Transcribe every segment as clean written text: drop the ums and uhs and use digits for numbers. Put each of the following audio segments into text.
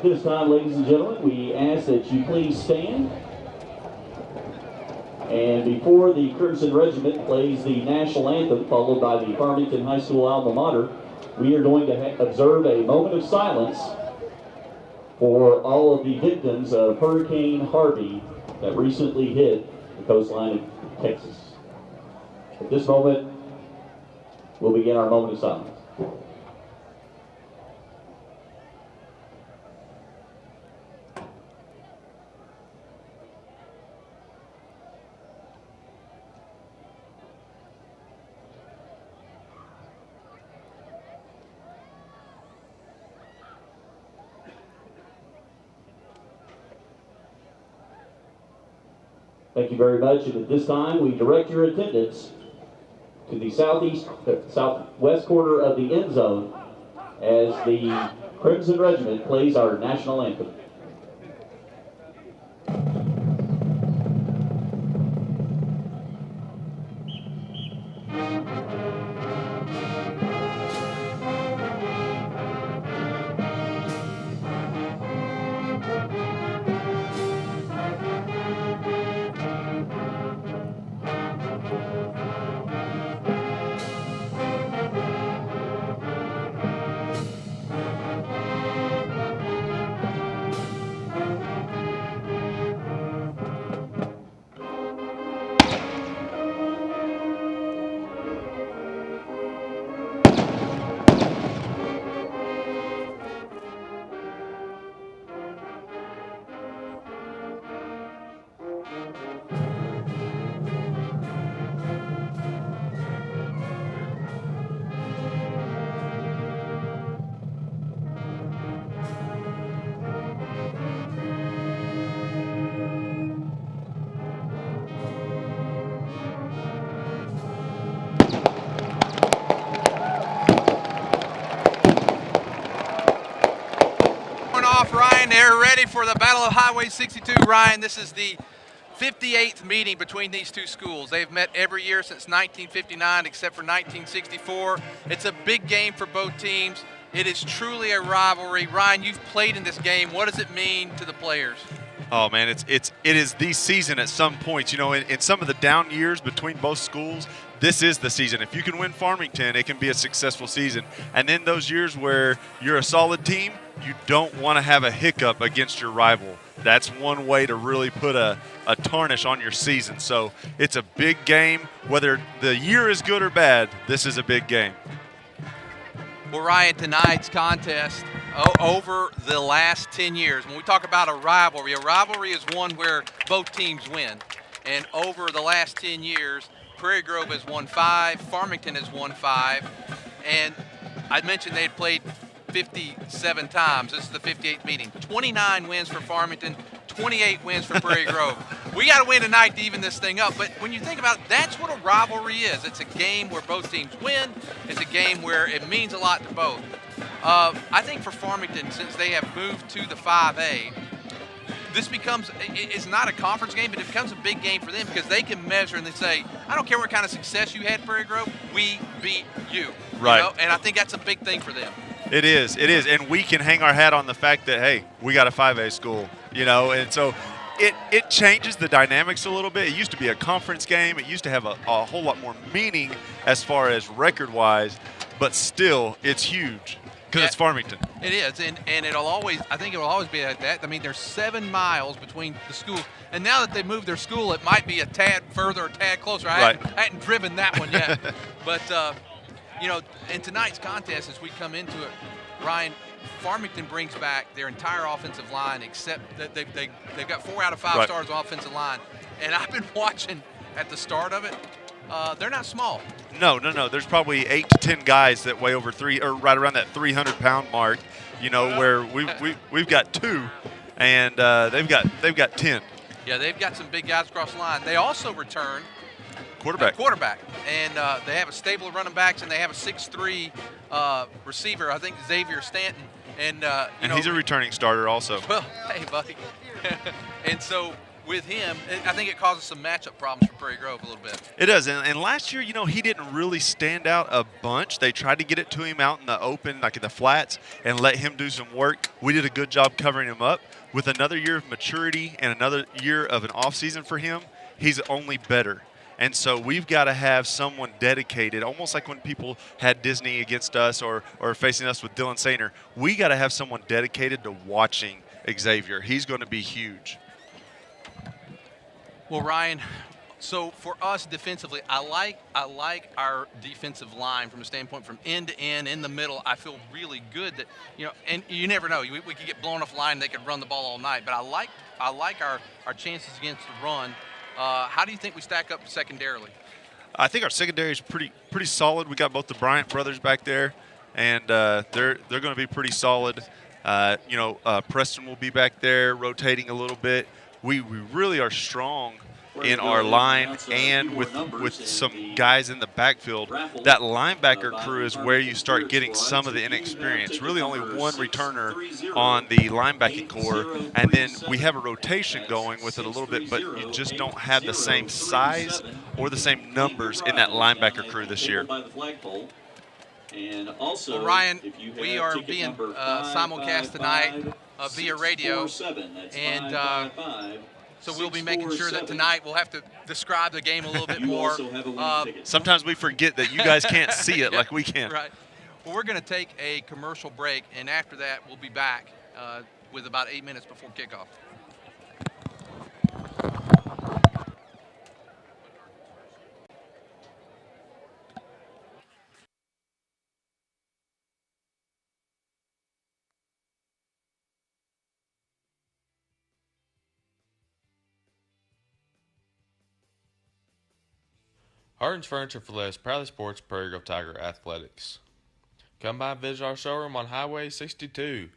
At this time, ladies and gentlemen, we ask that you please stand. And before the Crimson Regiment plays the national anthem, followed by the Farmington High School alma mater, we are going to observe a moment of silence for all of the victims of Hurricane Harvey that recently hit the coastline of Texas. At this moment, we'll begin our moment of silence. Thank you very much, and at this time we direct your attendance to the southwest corner of the end zone as the Crimson Regiment plays our national anthem. Ryan, they're ready for the Battle of Highway 62. Ryan, this is the 58th meeting between these two schools. They've met every year since 1959 except for 1964. It's a big game for both teams. It is truly a rivalry. Ryan, you've played in this game. What does it mean to the players? Oh man, it is the season at some points. You know, in some of the down years between both schools, this is the season. If you can win Farmington, it can be a successful season. And then those years where you're a solid team, you don't want to have a hiccup against your rival. That's one way to really put a tarnish on your season. So it's a big game. Whether the year is good or bad, this is a big game. Well, Ryan, tonight's contest over the last 10 years, when we talk about a rivalry is one where both teams win. And over the last 10 years, Prairie Grove has won 5, Farmington has won 5, and I mentioned they had played 57 times. This is the 58th meeting. 29 wins for Farmington, 28 wins for Prairie Grove. We got to win tonight to even this thing up, but when you think about it, that's what a rivalry is. It's a game where both teams win. It's a game where it means a lot to both. I think for Farmington, since they have moved to the 5A, this becomes, it's not a conference game, but it becomes a big game for them because they can measure and they say, I don't care what kind of success you had, Prairie Grove, we beat you. Right. You know? And I think that's a big thing for them. It is. And we can hang our hat on the fact that, hey, we got a 5A school, you know, and so it changes the dynamics a little bit. It used to be a conference game. It used to have a whole lot more meaning as far as record-wise, but still, it's huge. Because it's Farmington. It is, and it'll always, I think it will always be like that. I mean, there's 7 miles between the schools, and now that they moved their school, it might be a tad further, a tad closer. I hadn't driven that one yet. But, you know, in tonight's contest, as we come into it, Ryan, Farmington brings back their entire offensive line, except that they've got 4 out of 5 stars on offensive line. And I've been watching at the start of it. They're not small. No. There's probably 8 to 10 guys that weigh over right around that 300-pound mark. You know, where we've got 2, and they've got 10. Yeah, they've got some big guys across the line. They also return quarterback, and they have a stable of running backs, and they have a 6'3" receiver. I think Xavier Stanton, and he's a returning starter also. Well, hey, buddy. And so with him, I think it causes some matchup problems for Prairie Grove a little bit. It does. And last year, he didn't really stand out a bunch. They tried to get it to him out in the open, like in the flats, and let him do some work. We did a good job covering him up. With another year of maturity and another year of an offseason for him, he's only better. And so we've got to have someone dedicated, almost like when people had Disney against us or facing us with Dylan Sainer. We got to have someone dedicated to watching Xavier. He's going to be huge. Well, Ryan, so for us defensively, I like our defensive line from a standpoint from end to end, in the middle. I feel really good that, and you never know. We could get blown off the line and they could run the ball all night. But I like our chances against the run. How do you think we stack up secondarily? I think our secondary is pretty solid. We got both the Bryant brothers back there, and they're going to be pretty solid. Preston will be back there rotating a little bit. We really are strong in our line and with some guys in the backfield. That linebacker crew is where you start getting some of the inexperience. Really only one returner on the linebacking core, and then we have a rotation going with it a little bit, but you just don't have the same size or the same numbers in that linebacker crew this year. And also, well, Ryan, we are being simulcast tonight via radio, and so we'll be making sure that tonight we'll have to describe the game a little bit more. Sometimes we forget that you guys can't see it like we can. Right. Well, we're going to take a commercial break, and after that we'll be back with about 8 minutes before kickoff. Harden's Furniture for Less proudly supports Prairie Grove Tiger Athletics. Come by and visit our showroom on Highway 62.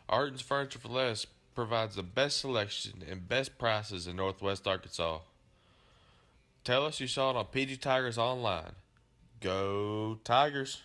Harden's Furniture for Less provides the best selection and best prices in Northwest Arkansas. Tell us you saw it on PG Tigers Online. Go Tigers!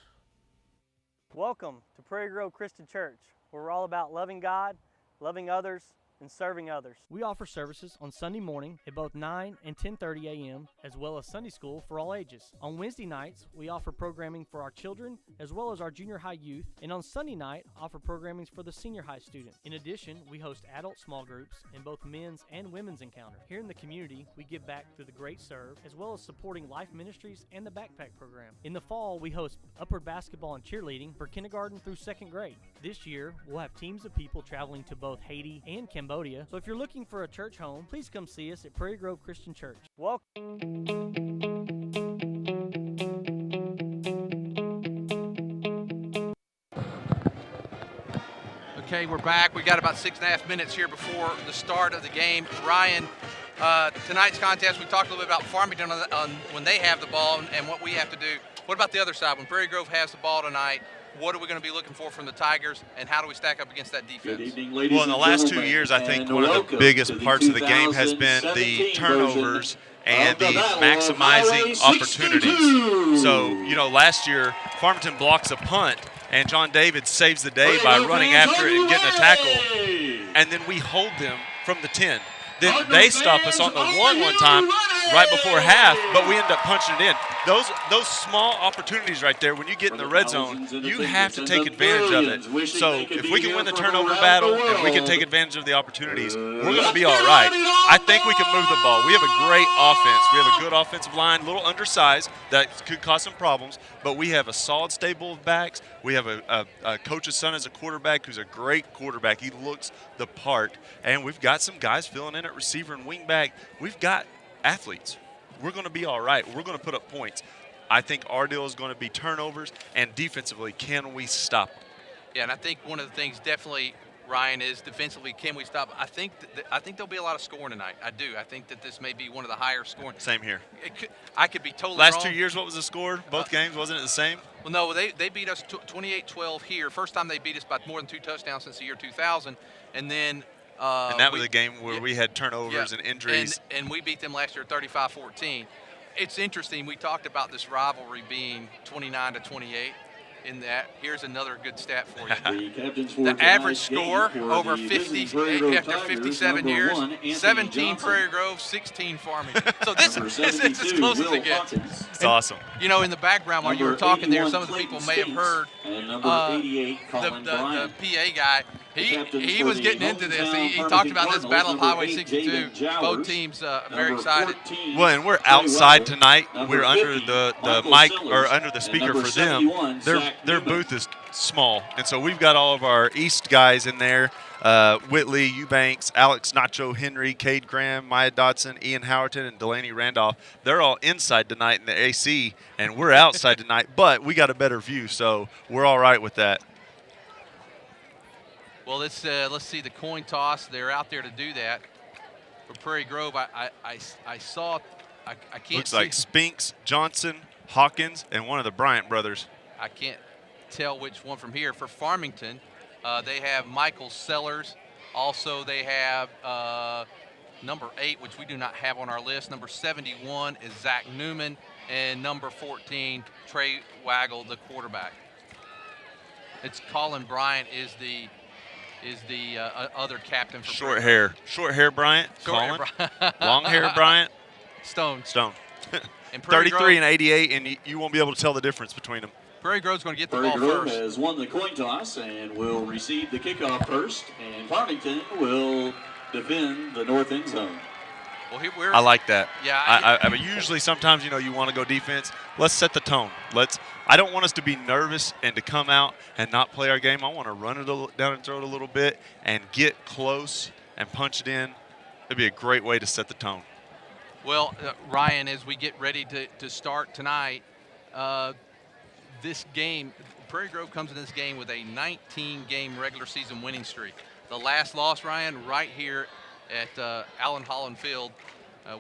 Welcome to Prairie Grove Christian Church, where we're all about loving God, loving others, and serving others. We offer services on Sunday morning at both 9 and 10:30 a.m., as well as Sunday school for all ages. On Wednesday nights, we offer programming for our children, as well as our junior high youth, and on Sunday night, offer programming for the senior high student. In addition, we host adult small groups in both men's and women's encounter. Here in the community, we give back through the Great Serve, as well as supporting Life Ministries and the Backpack Program. In the fall, we host upward basketball and cheerleading for kindergarten through 2nd grade. This year, we'll have teams of people traveling to both Haiti and Cambodia. So if you're looking for a church home, please come see us at Prairie Grove Christian Church. Welcome. Okay, we're back. We got about 6.5 minutes here before the start of the game. Ryan, tonight's contest, we talked a little bit about Farmington on when they have the ball and what we have to do. What about the other side? When Prairie Grove has the ball tonight, what are we going to be looking for from the Tigers, and how do we stack up against that defense? Well, in the last 2 years, I think one of the biggest parts of the game has been the turnovers and the maximizing opportunities. So, last year, Farmington blocks a punt, and John David saves the day by running after it and getting a tackle, and then we hold them from the 10. Then they stop us on the one time right before half, but we end up punching it in. Those small opportunities right there, when you get in the red zone, you have to take advantage of it. So if we can win the turnover battle and we can take advantage of the opportunities, we're going to be all right. I think we can move the ball. We have a great offense. We have a good offensive line, a little undersized. That could cause some problems, but we have a solid stable of backs. We have a coach's son as a quarterback who's a great quarterback. He looks the part, and we've got some guys filling in at receiver and wingback. We've got athletes. We're going to be all right. We're going to put up points. I think our deal is going to be turnovers, and defensively, can we stop them? Yeah, and I think one of the things definitely, Ryan, is defensively, can we stop? I think there'll be a lot of scoring tonight. I do. I think that this may be one of the higher scoring. Same here. I could be totally wrong. Last 2 years, what was the score? Both games, wasn't it the same? Well, no, they beat us 28-12 here. First time they beat us by more than 2 touchdowns since the year 2000, and then and that was a game where we had turnovers and injuries. And we beat them last year 35-14. It's interesting. We talked about this rivalry being 29-28. in that. Here's another good stat for you. The captains for The average tonight's game score for over the 50 visiting Prairie Grove after Tigers, 57 number years. 1, Anthony 17 Johnson. Prairie Grove, 16 Farmington. So this Number is as 72, close as Will it gets. Hawkins. It's awesome. You know, in the background while you were Number talking there, 81, some of the Clayton people may have Spinks, heard and number 88, the, Colin Bryant. the PA guy. Captains He for was the getting into this. hometown He talked Farmington about this Cardinals, Battle of number Highway 8, 62. David Jowers. Both teams very Number excited. 14, Well, and we're Trey outside Weber. tonight. Number We're under 50, the Michael mic Sellers. or under the And speaker number for them. 71, Their Zach their Newman. booth is small, and so we've got all of our East guys in there. Whitley, Eubanks, Alex Nacho Henry, Cade Graham, Maya Dodson, Ian Howerton, and Delaney Randolph. They're all inside tonight in the AC, and we're outside tonight, but we got a better view, so we're all right with that. Well, let's see the coin toss. They're out there to do that for Prairie Grove. I saw. I can't. Looks like see. Spinks, Johnson, Hawkins, and one of the Bryant brothers. I can't tell which one from here. For Farmington, they have Michael Sellers. Also, they have number 8, which we do not have on our list. Number 71 is Zach Newman, and number 14, Trey Waggle, the quarterback. It's Colin Bryant is the other captain for Short hair Bryant. Short hair Colin. Bryant. Long hair Bryant. Stone. And And Prairie 33 Grove, and 88, and you won't be able to tell the difference between them. Prairie Grove's going to get the Prairie ball Grove first. has won the coin toss and will receive the kickoff first, and Farmington will defend the north end zone. Well, we're, I like that. Yeah, I mean, usually sometimes you want to go defense. Let's set the tone. I don't want us to be nervous and to come out and not play our game. I want to run it down and throw it a little bit and get close and punch it in. It'd be a great way to set the tone. Well, Ryan, as we get ready to start tonight, this game, Prairie Grove comes in this game with a 19-game regular season winning streak. The last loss, Ryan, right here at Allen Holland Field,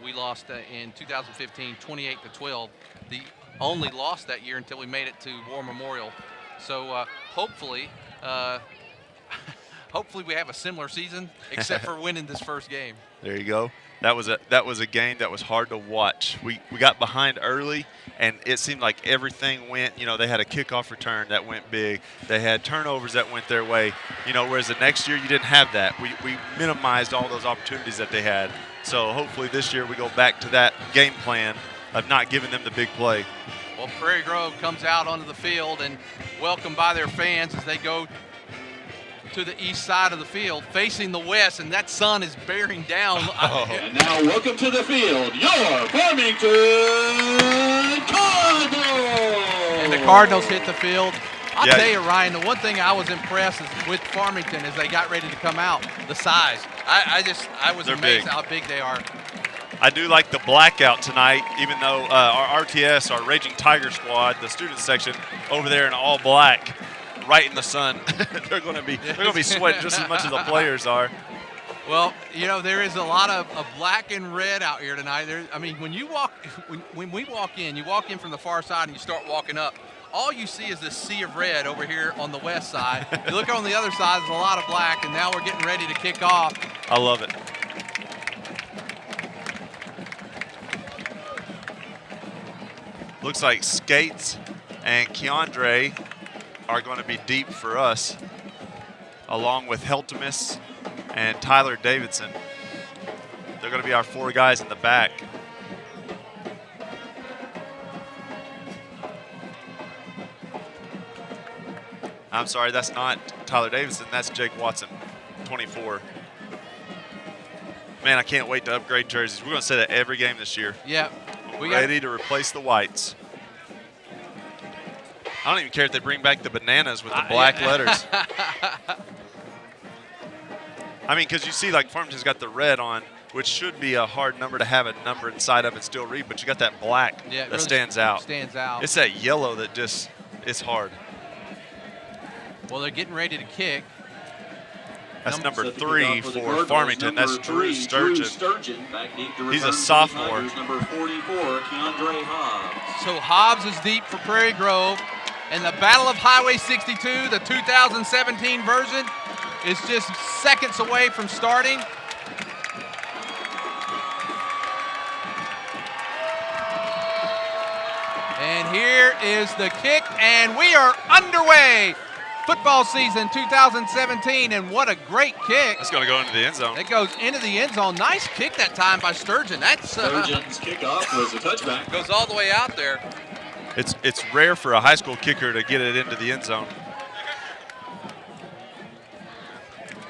we lost in 2015, 28-12. The only loss that year until we made it to War Memorial. So hopefully we have a similar season, except for winning this first game. There you go. That was a game that was hard to watch. We got behind early, and it seemed like everything went. They had a kickoff return that went big. They had turnovers that went their way. Whereas the next year you didn't have that. We minimized all those opportunities that they had. So hopefully this year we go back to that game plan of not giving them the big play. Well, Prairie Grove comes out onto the field and welcomed by their fans as they go to the east side of the field, facing the west, and that sun is bearing down. And now, welcome to the field, your Farmington Cardinals! And the Cardinals hit the field. I'll Yeah. tell you, Ryan, the one thing I was impressed with Farmington as they got ready to come out, the size. I was They're amazed big. how big they are. I do like the blackout tonight, even though our RTS, our Raging Tiger squad, the student section over there in all black, right in the sun. they're going to be sweating just as much as the players are. Well, there is a lot of black and red out here tonight. When you walk, when we walk in, you walk in from the far side and you start walking up. All you see is this sea of red over here on the west side. You look on the other side, there's a lot of black, and now we're getting ready to kick off. I love it. Looks like Skates and Keandre are going to be deep for us, along with Heltemus and Tyler Davidson. They're going to be our 4 guys in the back. I'm sorry, that's not Tyler Davidson, that's Jake Watson, 24. Man, I can't wait to upgrade jerseys. We're going to say that every game this year. Yeah. Ready to replace the whites. I don't even care if they bring back the bananas with the black letters. Because you see, like, Farmington's got the red on, which should be a hard number to have a number inside of and still read, but you got that black that really stands out. Stands out. It's that yellow that just, it's hard. Well, they're getting ready to kick. That's number 3 for Farmington. That's Drew Sturgeon. He's a sophomore. Number 44, Keandre Hobbs. So Hobbs is deep for Prairie Grove. And the Battle of Highway 62, the 2017 version, is just seconds away from starting. And And here is the kick, and we are underway. Football season 2017, and what a great kick. That's going to go into the end zone. It goes into the end zone. Nice kick that time by Sturgeon. That's Sturgeon's kickoff was a touchback. goes all the way out there. It's rare for a high school kicker to get it into the end zone.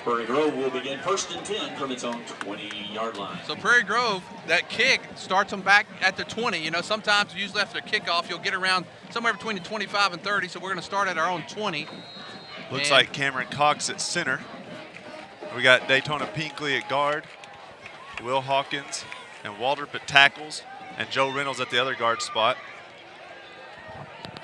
Prairie Grove will begin 1st and 10 from its own 20-yard line. So Prairie Grove, that kick starts them back at the 20. You know, sometimes usually after kickoff, you'll get around somewhere between the 25 and 30. So we're going to start at our own 20. Looks like Cameron Cox at center. We got Daytona Pinkley at guard, Will Hawkins and Waldrop at tackles, and Joe Reynolds at the other guard spot.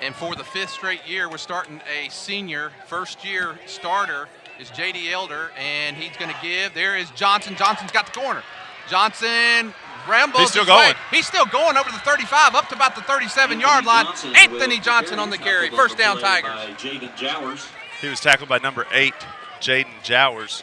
And for the 5th straight year, we're starting a senior first-year starter is J.D. Elder, and he's going to give. There is Johnson. Johnson's got the corner. Johnson rambles. He's still his way. going. He's still going over the 35, up to about the 37-yard line. Anthony Johnson on the carry. First down, Tigers. Jaden Jowers. He was tackled by number 8, Jaden Jowers.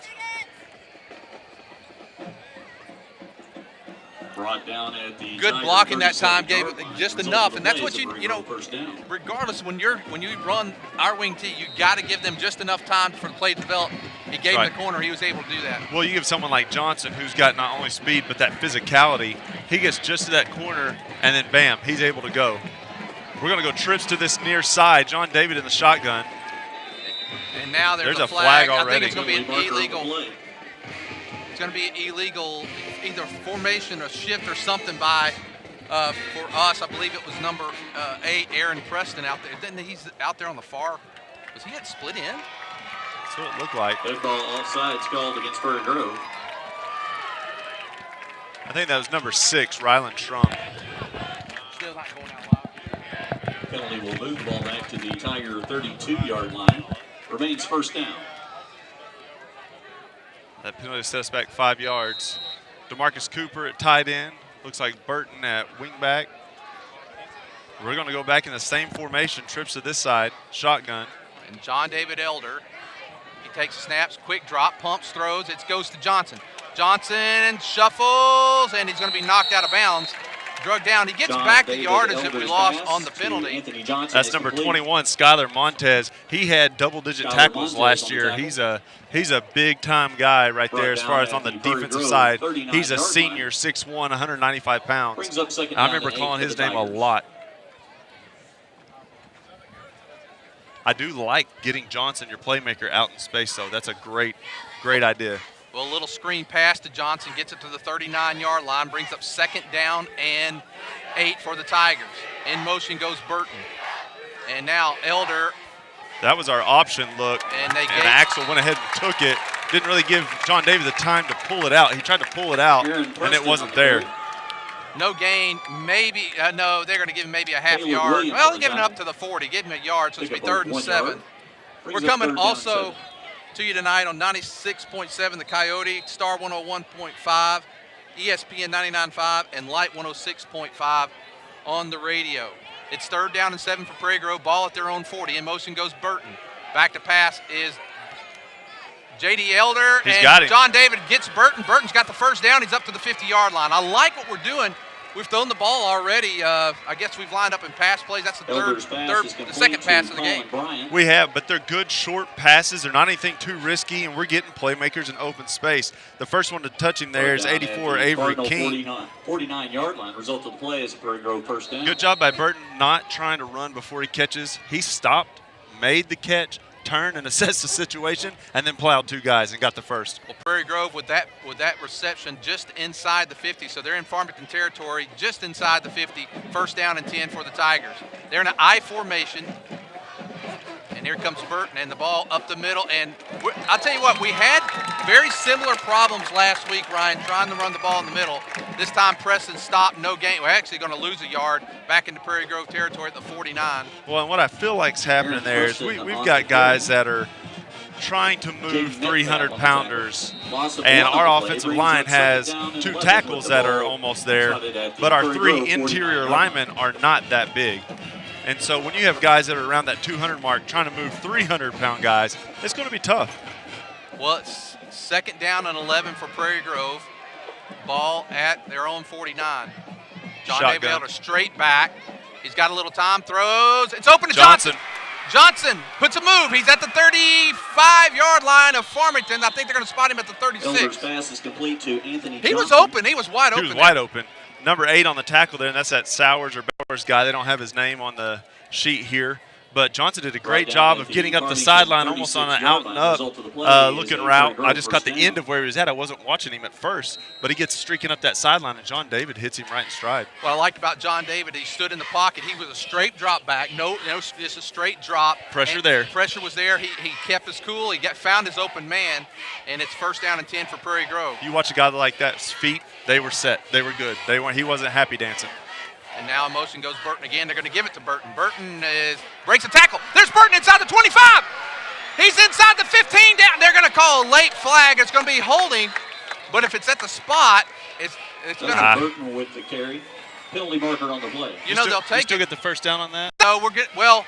Brought down at the Good Tiger blocking that time, 37 gave yard it just line. enough, and that's Result what of the you play know. is a first down. Regardless, when you run our wing T, you got to give them just enough time for the play to develop. He gave him Right. the corner. He was able to do that. Well, you give someone like Johnson, who's got not only speed but that physicality, he gets just to that corner, and then bam, he's able to go. We're going to go trips to this near side. John David in the shotgun. And now there's a flag. flag I already. think it's going to be an Marker on the illegal. play. It's going to be illegal, either formation or shift or something by, for us, I believe it was number 8, Aaron Preston out there. Didn't he's out there on the far? Was he at split in? That's what it looked like. They've called offsides called against Prairie Grove. I think that was number 6, Ryland Trump. Still not going out loud. Penalty will move the ball back to the Tiger 32-yard line. Remains first down. That penalty set us back 5 yards. DeMarcus Cooper at tight end. Looks like Burton at wingback. We're going to go back in the same formation, trips to this side, shotgun. And John David Elder, he takes snaps, quick drop, pumps, throws. It goes to Johnson. Johnson shuffles, and he's going to be knocked out of bounds. Drug down. He gets John back the David yardage that we Elder's lost pass on the to penalty. Anthony Johnson That's is number complete. 21, Skyler Montez. He had double-digit Skyler tackles Montez last on the year. tackle. He's a big-time guy right there as far as on the Brought down at the defensive Prairie side. Grove He's a 39-yard senior, line. 6'1", 195 pounds. Brings up second I down remember and 8 calling for his the name a Tigers. lot. I do like getting Johnson, your playmaker, out in space, though. That's a great idea. Well, a little screen pass to Johnson, gets it to the 39-yard line, brings up second down and 8 for the Tigers. In motion goes Burton. And now Elder. That was our option look, And they and gave- Axel went ahead and took it. Didn't really give John David the time to pull it out. He tried to pull it out, Aaron and it Preston wasn't on the there. play. No gain, maybe, no, they're going to give him maybe a half Caleb yard. Williams Well, on they're giving the up to the 40, give him a yard, so it's going to be Pick up 3rd and 1 7. yard. We're Brings up coming 3rd down, also 7. to you tonight on 96.7 The Coyote, Star 101.5, ESPN 99.5, and Light 106.5 on the radio. It's 3rd down and 7 for Prairie Grove, ball at their own 40. In motion goes Burton. Back to pass is J.D. Elder, He's and got him. John David gets Burton. Burton's got the first down. He's up to the 50-yard line. I like what we're doing. We've thrown the ball already. I guess we've lined up in pass plays. That's the Elder's pass is the complete second to pass of the Colin game. Bryant. We have, but they're good short passes. They're not anything too risky, and we're getting playmakers in open space. The first one to touch him there is Down at 84, the Avery Cardinal King. 49-yard line. Result of the play is a Prairie Grove first down. Good job by Burton not trying to run before he catches. He stopped, made the catch, turned and assessed the situation, and then plowed 2 guys and got the first. Well, Prairie Grove with that reception just inside the 50, so they're in Farmington territory, just inside the 50. First down and 10 for the Tigers. They're in an I formation, and here comes Burton, and the ball up the middle. And I'll tell you what, we had very similar problems last week, Ryan, trying to run the ball in the middle. This time Preston stopped, no gain. We're actually going to lose a yard back into Prairie Grove territory at the 49. Well, and what I feel like's happening there is we've got guys that are trying to move 300-pounders, and our offensive line has 2 tackles that are almost there, but our 3 interior linemen are not that big. And so when you have guys that are around that 200 mark trying to move 300-pound guys, it's going to be tough. Well, it's second down and 11 for Prairie Grove. Ball at their own 49. John Shotgun. David Elder straight back. He's got a little time, throws. It's open to Johnson. Johnson puts a move. He's at the 35-yard line of Farmington. I think they're going to spot him at the 36. Elder's pass is complete to Anthony Johnson. He was open. He was wide open. He was wide open. Number 8 on the tackle there, and that's that Sowers or Bowers guy. They don't have his name on the sheet here. But Johnson did a great job of getting up the sideline almost on an out and up looking route. I just caught the end of where he was at. I wasn't watching him at first, but he gets streaking up that sideline, and John David hits him right in stride. What I liked about John David, he stood in the pocket. He was a straight drop back. No, just a straight drop. Pressure there. Pressure was there. He kept his cool. He found his open man, and it's 1st down and 10 for Prairie Grove. You watch a guy like that, feet, they were set. They were good. He wasn't happy dancing. And now in motion goes Burton again. They're going to give it to Burton. Burton breaks a tackle. There's Burton inside the 25. He's inside the 15 down. They're going to call a late flag. It's going to be holding. But if it's at the spot, it's going to. Burton with the carry. Penalty marker on the play. They'll take it. Still get the 1st down on that? No, we're good. Well,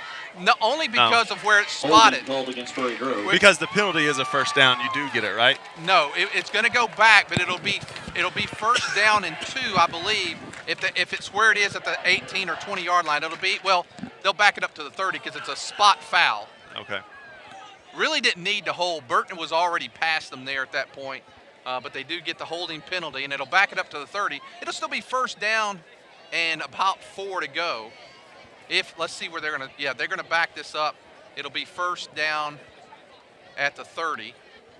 only because of where it's spotted. Called against Prairie Grove. Because the penalty is a 1st down, you do get it, right? No, it's going to go back, but it'll be 1st down and 2, I believe. If it's where it is at the 18 or 20-yard line, they'll back it up to the 30 because it's a spot foul. Okay. Really didn't need to hold. Burton was already past them there at that point, but they do get the holding penalty, and it'll back it up to the 30. It'll still be 1st down and about 4 to go. Let's see where they're going to. Yeah, they're going to back this up. It'll be 1st down at the 30.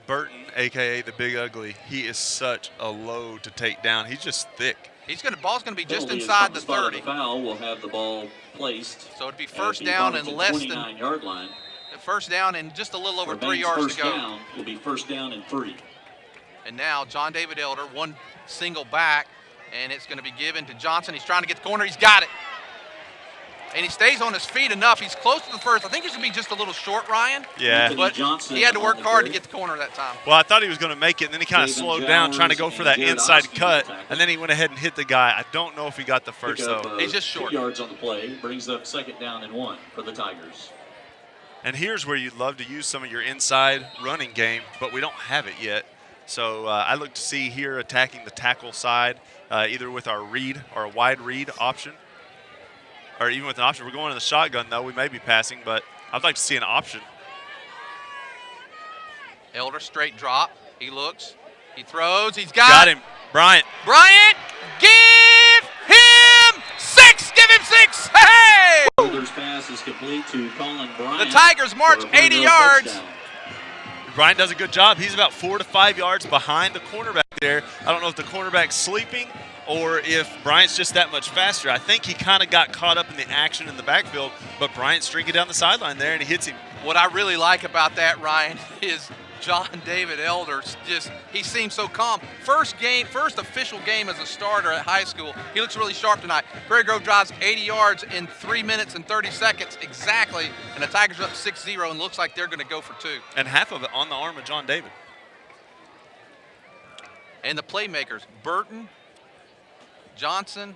Burton, a.k.a. the Big Ugly, he is such a load to take down. He's just thick. Ball's going to be just inside the 30. The foul will have the ball placed. So it'd be 1st down and less than 29-yard line. 1st down and just a little over 3 yards to go. Down will be 1st down and 3. And now John David Elder, one single back, and it's going to be given to Johnson. He's trying to get the corner. He's got it. And he stays on his feet enough. He's close to the 1st. I think he's going to be just a little short, Ryan. Yeah. But he had to work hard to get the corner that time. Well, I thought he was going to make it, and then he kind of slowed down trying to go for that inside cut, and then he went ahead and hit the guy. I don't know if he got the 1st, though. He's just short. 2 yards on the play. Brings up 2nd down and 1 for the Tigers. And here's where you'd love to use some of your inside running game, but we don't have it yet. So I look to see here attacking the tackle side, either with our read or a wide read option, or even with an option. We're going to the shotgun, though. We may be passing, but I'd like to see an option. Elder straight drop. He looks. He throws. He's got him. Bryant. Give him 6. Give him 6. Hey! Elder's pass is complete to Colin Bryant. The Tigers march 80 yards. Touchdown. Bryant does a good job. He's about 4 to 5 yards behind the cornerback there. I don't know if the cornerback's sleeping or if Bryant's just that much faster. I think he kind of got caught up in the action in the backfield, but Bryant's streaking down the sideline there, and he hits him. What I really like about that, Ryan, is John David Elder. He seems so calm. First official game as a starter at high school. He looks really sharp tonight. Prairie Grove drives 80 yards in 3 minutes and 30 seconds exactly, and the Tigers are up 6-0 and looks like they're going to go for 2. And half of it on the arm of John David. And the playmakers, Burton, Johnson,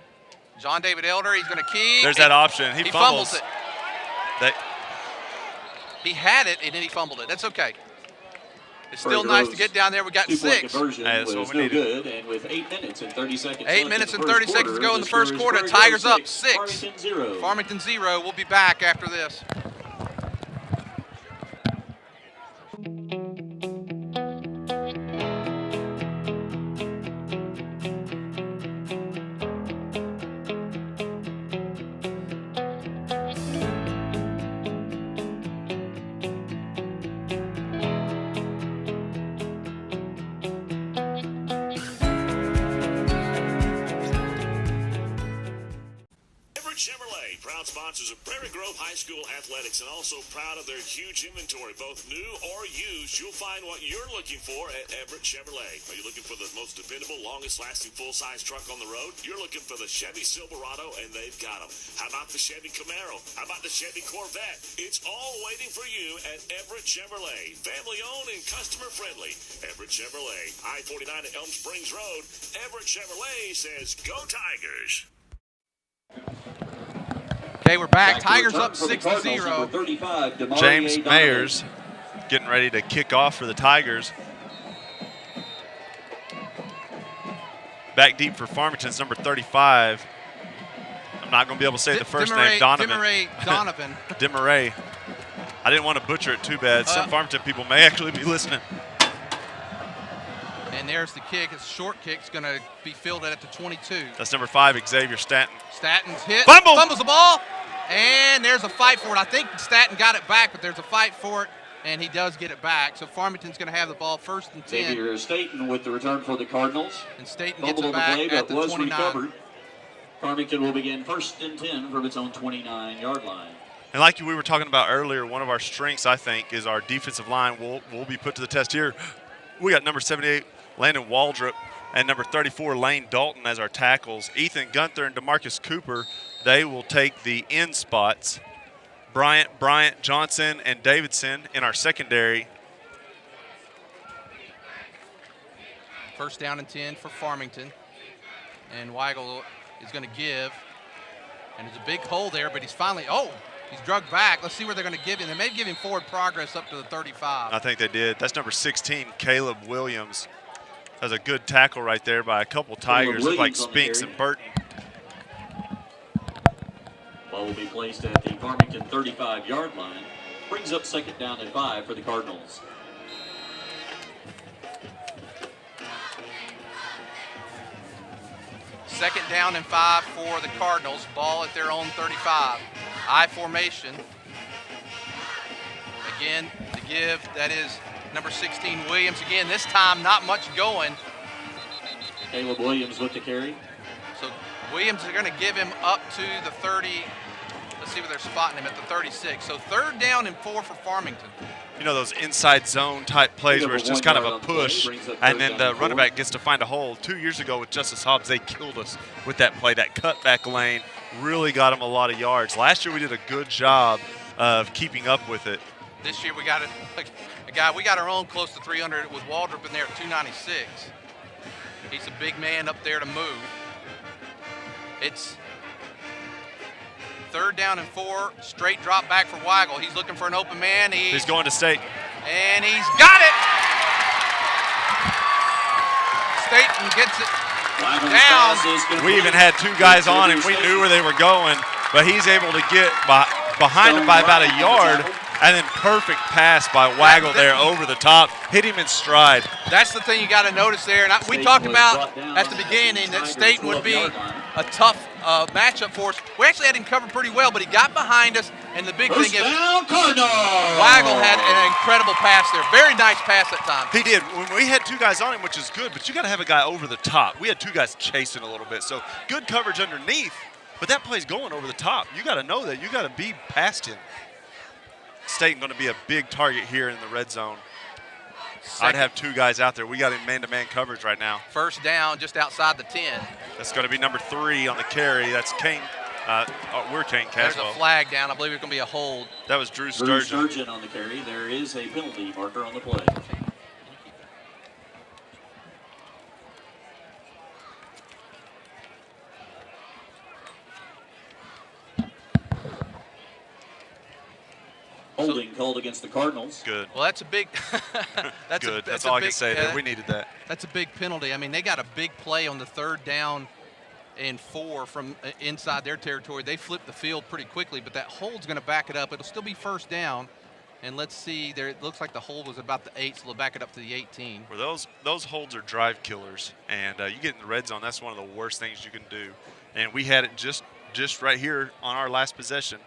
John David Elder. He's going to key. There's that option. He fumbles it. He had it, and then he fumbled it. That's okay. It's still nice to get down there. We got 6. That's what we needed. Good, and with 8 minutes and 30 seconds. 8 minutes and 30 seconds to go in the first quarter. Tigers up 6. Farmington 0. We'll be back after this. Chevrolet, proud sponsors of Prairie Grove High School athletics, and also proud of their huge inventory, both new or used. You'll find what you're looking for at Everett Chevrolet. Are you looking for the most dependable, longest-lasting full-size truck on the road? You're looking for the Chevy Silverado, and they've got them. How about the Chevy Camaro? How about the Chevy Corvette? It's all waiting for you at Everett Chevrolet. Family-owned and customer-friendly. Everett Chevrolet, I-49 at Elm Springs Road. Everett Chevrolet says, go Tigers! Okay, we're back. Tigers up 6-0. James Mayers getting ready to kick off for the Tigers. Back deep for Farmington's number 35. I'm not going to be able to say the first name, Donovan. Demaray Donovan. Demaray. I didn't want to butcher it too bad. Some Farmington people may actually be listening. And there's the kick. It's a short kick. It's going to be fielded at the 22. That's number 5, Xavier Stanton. Stanton's hit. Fumble! Fumbles the ball. And there's a fight for it. I think Stanton got it back, but there's a fight for it, and he does get it back. So Farmington's going to have the ball 1st and 10. Xavier Stanton with the return for the Cardinals. And Stanton gets Fumble it on the back play, at but the was 29. recovered. Farmington will begin 1st and 10 from its own 29-yard line. And like we were talking about earlier, one of our strengths, I think, is our defensive line. Will be put to the test here. We got number 78, Landon Waldrop, and number 34, Lane Dalton as our tackles. Ethan Gunther and DeMarcus Cooper, they will take the end spots. Bryant, Johnson, and Davidson in our secondary. 1st down and 10 for Farmington. And Weigel is going to give. And there's a big hole there, but he's drugged back. Let's see where they're going to give him. They may give him forward progress up to the 35. I think they did. That's number 16, Caleb Williams. That was a good tackle right there by a couple Tigers, like Spinks and Burton. Ball will be placed at the Farmington 35-yard line. Brings up 2nd down and 5 for the Cardinals. Second down and 5 for the Cardinals. Ball at their own 35. I formation. Again, to give, that is number 16, Williams. Again, this time not much going. Caleb Williams with the carry. So Williams are going to give him up to the 30. Let's see where they're spotting him at the 36. So 3rd down and 4 for Farmington. You know, those inside zone type plays where it's just kind of a push and then the running back gets to find a hole. 2 years ago with Justice Hobbs, they killed us with that play. That cutback lane really got him a lot of yards. Last year we did a good job of keeping up with it. This year we got we got our own close to 300 with Waldrop in there at 296. He's a big man up there to move. It's 3rd down and 4, straight drop back for Weigel. He's looking for an open man. He's going to State. And he's got it. Staten gets it down. We even had 2 guys on him. We knew where they were going, but he's able to get behind him by about a yard. And then perfect pass by Weigel there over the top. Hit him in stride. That's the thing you got to notice there. And we talked about at the beginning that Staten would be a tough matchup for us. We actually had him covered pretty well, but he got behind us. And the big thing is Weigel had an incredible pass there. Very nice pass that time. He did. When we had 2 guys on him, which is good, but you got to have a guy over the top. We had 2 guys chasing a little bit. So good coverage underneath, but that play's going over the top. You got to know that. You got to be past him. Staten going to be a big target here in the red zone. I'd have 2 guys out there. We got him man-to-man coverage right now. 1st down just outside the 10. That's going to be number 3 on the carry. That's Kane. We're Kane Caswell. There's a flag down. I believe it's going to be a hold. That was Drew Sturgeon. Drew Sturgeon on the carry. There is a penalty marker on the play. Holding called against the Cardinals. Good. Well, that's a big. Good. That's all I can say there. We needed that. That's a big penalty. I mean, they got a big play on the 3rd down and 4 from inside their territory. They flipped the field pretty quickly, but that hold's going to back it up. It'll still be 1st down. And let's see, there it looks like the hold was about the 8, so they'll back it up to the 18. Well, those holds are drive killers, and you get in the red zone, that's one of the worst things you can do. And we had it just right here on our last possession.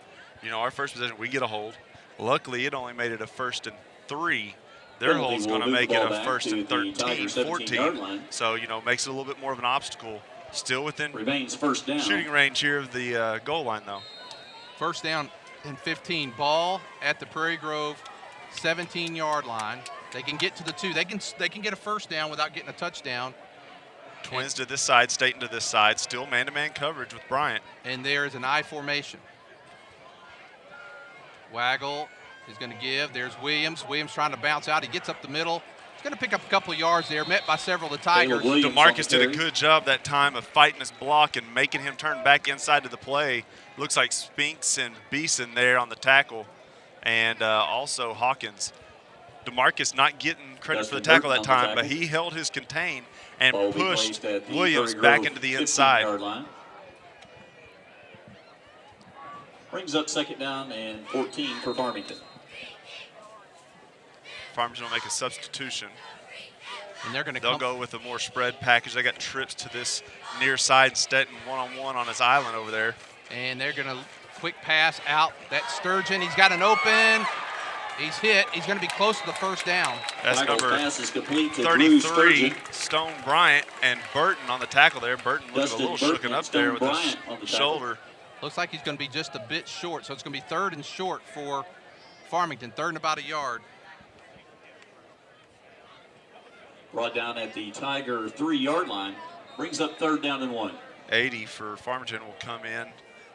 You know, our first possession, we get a hold. Luckily, it only made it a 1st and 3. Their hold's going to make it a 1st and 13, 14. So, you know, makes it a little bit more of an obstacle. Still within remains 1st down. Shooting range here of the goal line, though. 1st down and 15. Ball at the Prairie Grove 17-yard line. They can get to the 2. They can get a 1st down without getting a touchdown. Twins to this side, Staten to this side. Still man-to-man coverage with Bryant. And there is an I formation. Weigel is going to give. There's Williams. Williams trying to bounce out. He gets up the middle. He's going to pick up a couple of yards there, met by several of the Tigers. DeMarcus did a good job that time of fighting his block and making him turn back inside to the play. Looks like Spinks and Beeson there on the tackle, and also Hawkins. DeMarcus not getting credit for the tackle that time, but he held his contain and pushed Williams back into the inside. Brings up second down and 14 for Farmington. Farmington will make a substitution. And they'll go with a more spread package. They got trips to this near side. Stetton one-on-one on his island over there. And they're going to quick pass out. That Sturgeon, he's got an open. He's hit. He's going to be close to the first down. That's Tackle's number pass is complete to 33, Stone Bryant, and Burton on the tackle there. Burton looking a little shooken up there with his shoulder. Looks like he's going to be just a bit short, so it's going to be third and short for Farmington, third and about a yard. Brought down at the Tiger 3-yard line. Brings up third down and 1. 80 for Farmington will come in.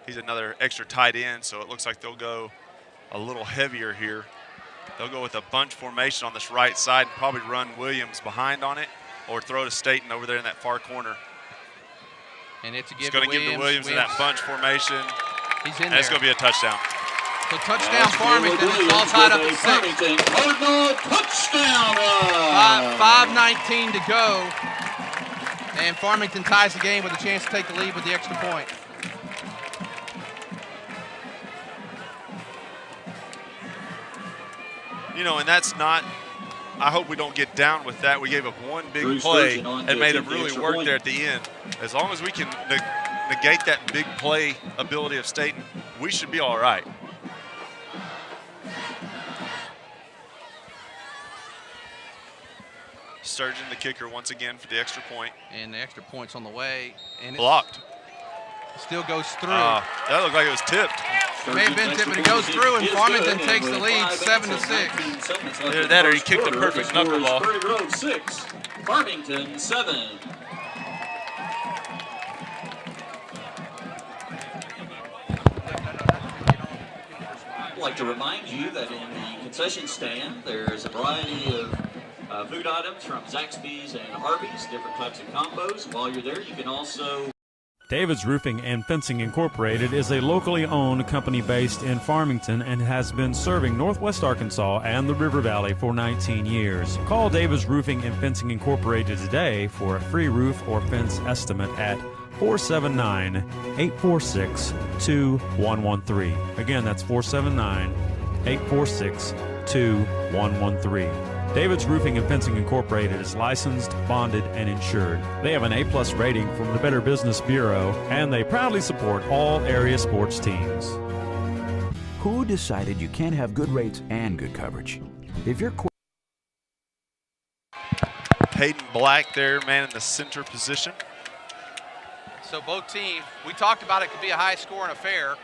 He's another extra tight end, so it looks like they'll go a little heavier here. They'll go with a bunch formation on this right side and probably run Williams behind on it or throw to Staten over there in that far corner. And it's going to give to Williams in that bunch formation. He's in and it's going to be a touchdown. So touchdown Farmington. It's all tied up at 6. Cardinal touchdown. 5:19 to go. And Farmington ties the game with a chance to take the lead with the extra point. You know, and that's not, I hope we don't get down with that. We gave up one big play and made it really work there at the end. As long as we can negate that big play ability of Staten, we should be all right. Sturgeon, the kicker, once again for the extra point. And the extra point's on the way. And blocked. Still goes through. That looked like it was tipped. It may have been tipped, but it goes through, and Farmington takes the lead 7-6. Either that or he kicked a perfect knuckleball. Prairie Grove 6, Farmington 7. I'd like to remind you that in the concession stand, there's a variety of food items from Zaxby's and Harvey's, different types of combos. While you're there, you can also... David's Roofing and Fencing Incorporated is a locally owned company based in Farmington and has been serving Northwest Arkansas and the River Valley for 19 years. Call David's Roofing and Fencing Incorporated today for a free roof or fence estimate at 479-846-2113. Again, that's 479-846-2113. David's Roofing and Fencing Incorporated is licensed, bonded, and insured. They have an A+ rating from the Better Business Bureau, and they proudly support all area sports teams. Who decided you can't have good rates and good coverage? If you're Hayden Black there, man in the center position. So both teams, we talked about it could be a high scoring affair.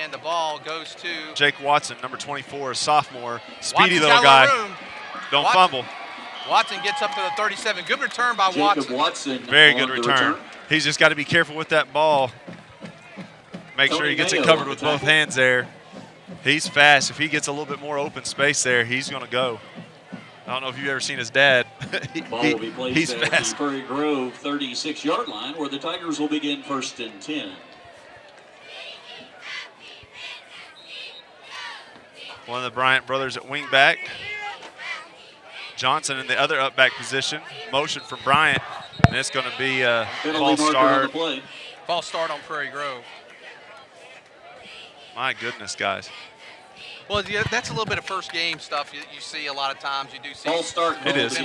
And the ball goes to Jake Watson, number 24, a sophomore. Speedy little guy. Don't fumble. Watson gets up to the 37. Good return by Watson. Very good return. He's just got to be careful with that ball. Make sure he gets it covered with both hands there. He's fast. If he gets a little bit more open space there, he's going to go. I don't know if you've ever seen his dad. Ball will be placed at the Prairie Grove 36-yard line, where the Tigers will begin 1st and 10. One of the Bryant brothers at wingback. Johnson in the other up-back position. Motion from Bryant, and it's going to be a false start. False start on Prairie Grove. My goodness, guys. Well, yeah, that's a little bit of first game stuff you see a lot of times. You do see false start. It is.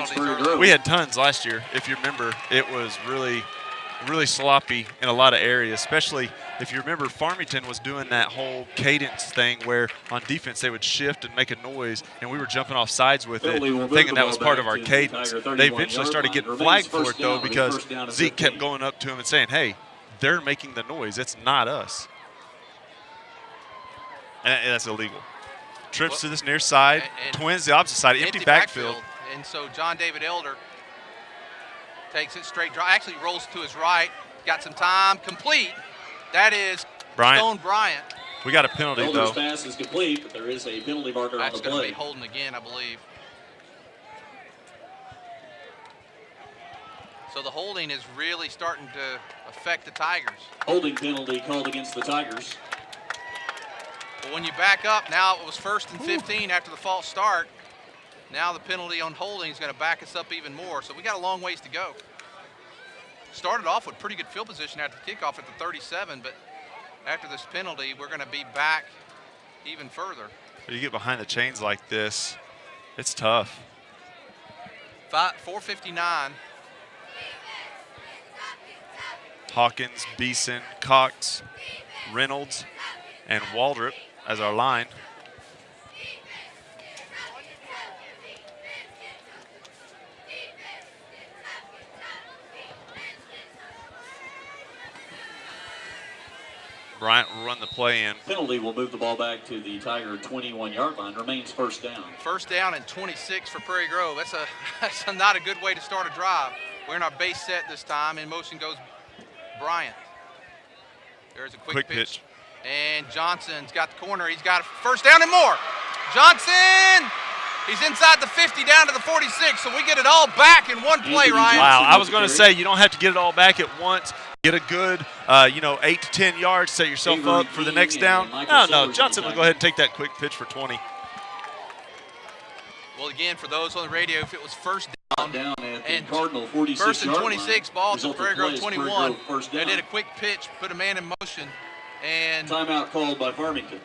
We had tons last year. If you remember, it was really sloppy in a lot of areas, especially if you remember Farmington was doing that whole cadence thing where on defense they would shift and make a noise, and we were jumping off sides with it, thinking that was part of our cadence. They eventually started getting flagged for it, though, because Zeke kept going up to him and saying, hey, they're making the noise. It's not us. And that's illegal. Trips to this near side, Twins the opposite side, empty backfield. And so John David Elder takes it straight draw. Actually rolls to his right. Got some time. Complete. That is Stone Bryant. We got a penalty, Elder's though. pass is complete, but there is a penalty marker on the play. That's going to be holding again, I believe. So the holding is really starting to affect the Tigers. Holding penalty called against the Tigers. But when you back up, now it was 1st and 15 after the false start. Now the penalty on holding is going to back us up even more. So we got a long ways to go. Started off with pretty good field position after the kickoff at the 37, but after this penalty, we're going to be back even further. You get behind the chains like this, it's tough. 4:59. Hawkins, Beeson, Cox, Reynolds, and Waldrop as our line. Bryant will run the play in. Penalty will move the ball back to the Tiger 21-yard line. Remains first down. First down and 26 for Prairie Grove. That's not a good way to start a drive. We're in our base set this time. In motion goes Bryant. There's a quick pitch. And Johnson's got the corner. He's got a first down and more. Johnson! He's inside the 50 down to the 46, so we get it all back in one play, Ryan. Wow, I was going to say you don't have to get it all back at once. Get a good, 8 to 10 yards, set yourself up for the next down. No, Johnson will go ahead and take that quick pitch for 20. Well, again, for those on the radio, if it was first down and Cardinal 46 first and 26, ball to Prairie Grove 21, they did a quick pitch, put a man in motion, and timeout called by Farmington.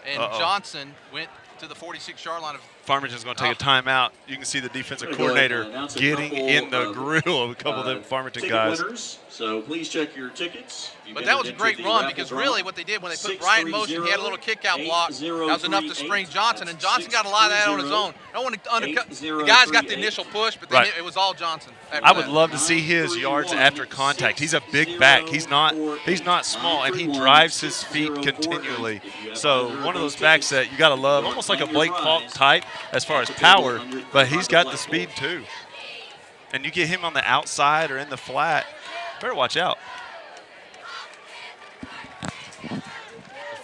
And Johnson went to the 46-yard line of Farmington's going to take a timeout. You can see the defensive coordinator getting in the grill of a couple of them Farmington guys. Winners, so please check your tickets. But that was a great run because really what they did when they put Bryant in motion, he had a little kick-out block. That was enough to spring Johnson, and Johnson got a lot of that on his own. I don't want to undercut. The guys got the initial push, but then it was all Johnson. I would love to see his yards after contact. He's a big back. He's not small, and he drives his feet continually. So one of those backs that you got to love, almost like a Blake Falk type as far as power, but he's got the speed too. And you get him on the outside or in the flat, better watch out.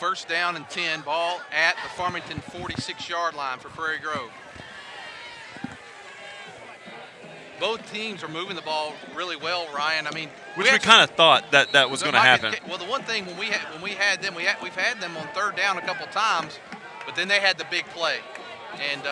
First down and 10, ball at the Farmington 46-yard line for Prairie Grove. Both teams are moving the ball really well, Ryan. I mean, we kind of thought that was going to happen. Well, the one thing when we had them, we've had them on third down a couple times, but then they had the big play, and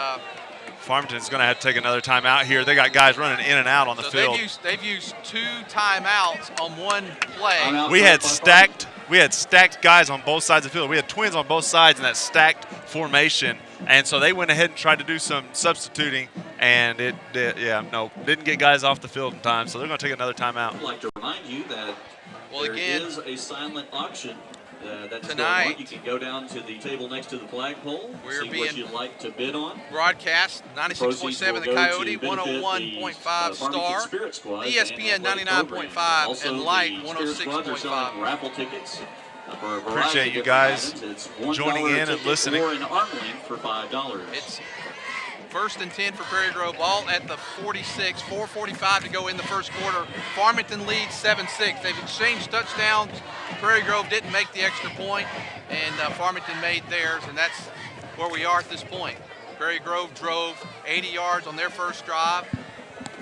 Farmington's going to have to take another timeout here. They got guys running in and out on the field. They've used 2 timeouts on one play. We had stacked guys on both sides of the field. We had twins on both sides in that stacked formation, and so they went ahead and tried to do some substituting, and didn't get guys off the field in time, so they're going to take another timeout. I'd like to remind you that there is a silent auction that's tonight. going on. You can go down to the table next to the flagpole, see what you'd like to bid on. Broadcast 96.7 The Coyote, 101.5 Star, ESPN 99.5, and Light 106.5. Raffle tickets. Appreciate you guys joining in and listening. Or an arm length for $5. It's first and 10 for Prairie Grove, ball at the 46, 4:45 to go in the first quarter. Farmington leads 7-6. They've exchanged touchdowns. Prairie Grove didn't make the extra point, and Farmington made theirs, and that's where we are at this point. Prairie Grove drove 80 yards on their first drive.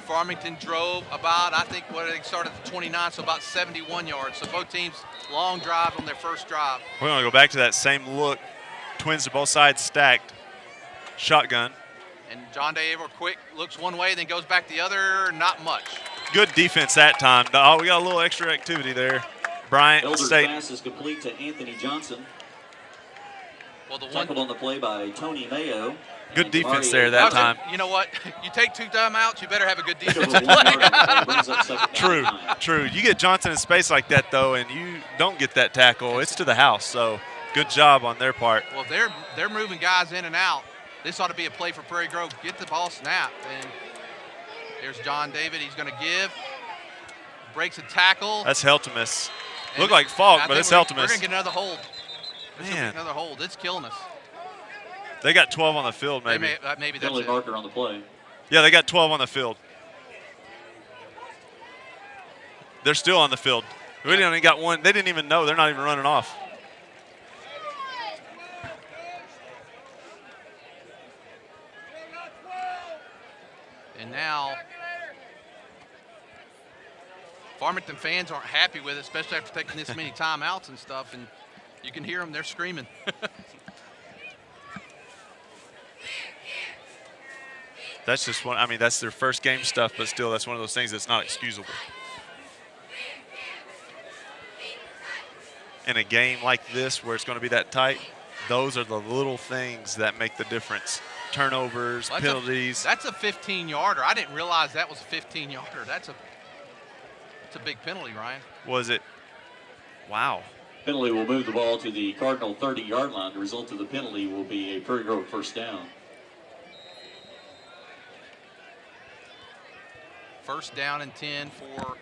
Farmington drove about, they started at the 29, so about 71 yards. So both teams long drive on their first drive. We're going to go back to that same look. Twins to both sides stacked. Shotgun. And John Day Averill quick looks one way, then goes back the other, not much. Good defense that time. Oh, we got a little extra activity there. Bryant Elder's State. pass is complete to Anthony Johnson. Well, tackled on the play by Tony Mayo. Good defense there that time. You know what? You take 2 timeouts, you better have a good defense. True. You get Johnson in space like that, though, and you don't get that tackle. It's to the house, so good job on their part. Well, they're moving guys in and out. This ought to be a play for Prairie Grove. Get the ball snapped. And there's John David. He's going to give. Breaks a tackle. That's Heltemus. Look like Falk, but it's Heltemus. We're going to get another hold. Man. Another hold. It's killing us. They got 12 on the field, maybe. Maybe that's Penalty it. marker on the play. Yeah, they got 12 on the field. They're still on the field. We didn't even got one. They didn't even know. They're not even running off. And now Farmington fans aren't happy with it, especially after taking this many timeouts and stuff, and you can hear them, they're screaming. That's just one. I mean, that's their first game stuff, but still, that's one of those things that's not excusable. in a game like this where it's going to be that tight, those are the little things that make the difference. Turnovers, penalties. That's a 15-yarder. I didn't realize that was a 15-yarder. That's a big penalty, Ryan. Was it? Wow. Penalty will move the ball to the Cardinal 30-yard line. The result of the penalty will be a Prairie Grove first down. First down and 10 for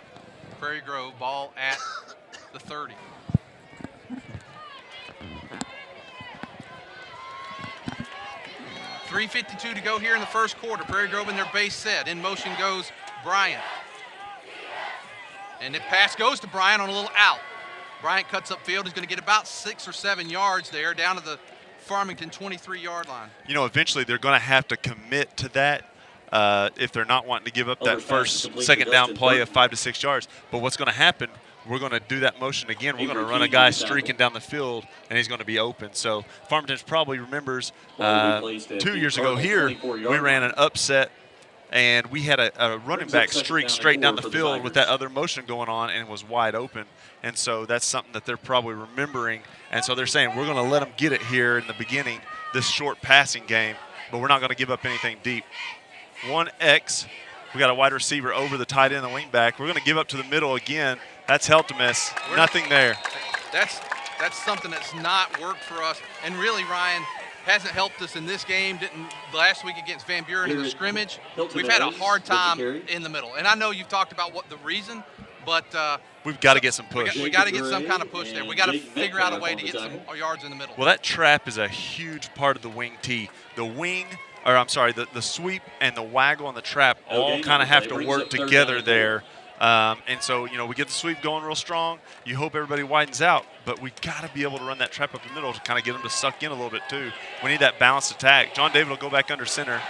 Prairie Grove. Ball at the 30. .352 to go here in the first quarter. Prairie Grove in their base set. In motion goes Bryant. And the pass goes to Bryant on a little out. Bryant cuts upfield. He's going to get about 6 or 7 yards there down to the Farmington 23-yard line. You know, eventually they're going to have to commit to that if they're not wanting to give up that first, second down play of 5 to 6 yards. But what's going to happen, we're going to do that motion again. We're going to run a guy streaking down the field, and he's going to be open. So Farmington probably remembers 2 years ago here, we ran an upset, and we had a running back streak straight down the field with that other motion going on and was wide open. And so that's something that they're probably remembering. And so they're saying, we're going to let them get it here in the beginning, this short passing game, but we're not going to give up anything deep. 1X, we got a wide receiver over the tight end and the wing back. We're going to give up to the middle again. That's Heltemus. Nothing there. That's something that's not worked for us. And really, Ryan, hasn't helped us in this game. Didn't last week against Van Buren in the scrimmage. We've had a hard time in the middle. And I know you've talked about what the reason, but we've got to get some push. We got to get some kind of push there. We got to figure out a way to get some yards in the middle. Well, that trap is a huge part of the wing tee. The sweep and the waggle and the trap all kind of have to work together there. And so, you know, we get the sweep going real strong. You hope everybody widens out, but we got to be able to run that trap up the middle to kind of get them to suck in a little bit too. We need that balanced attack. John David will go back under center.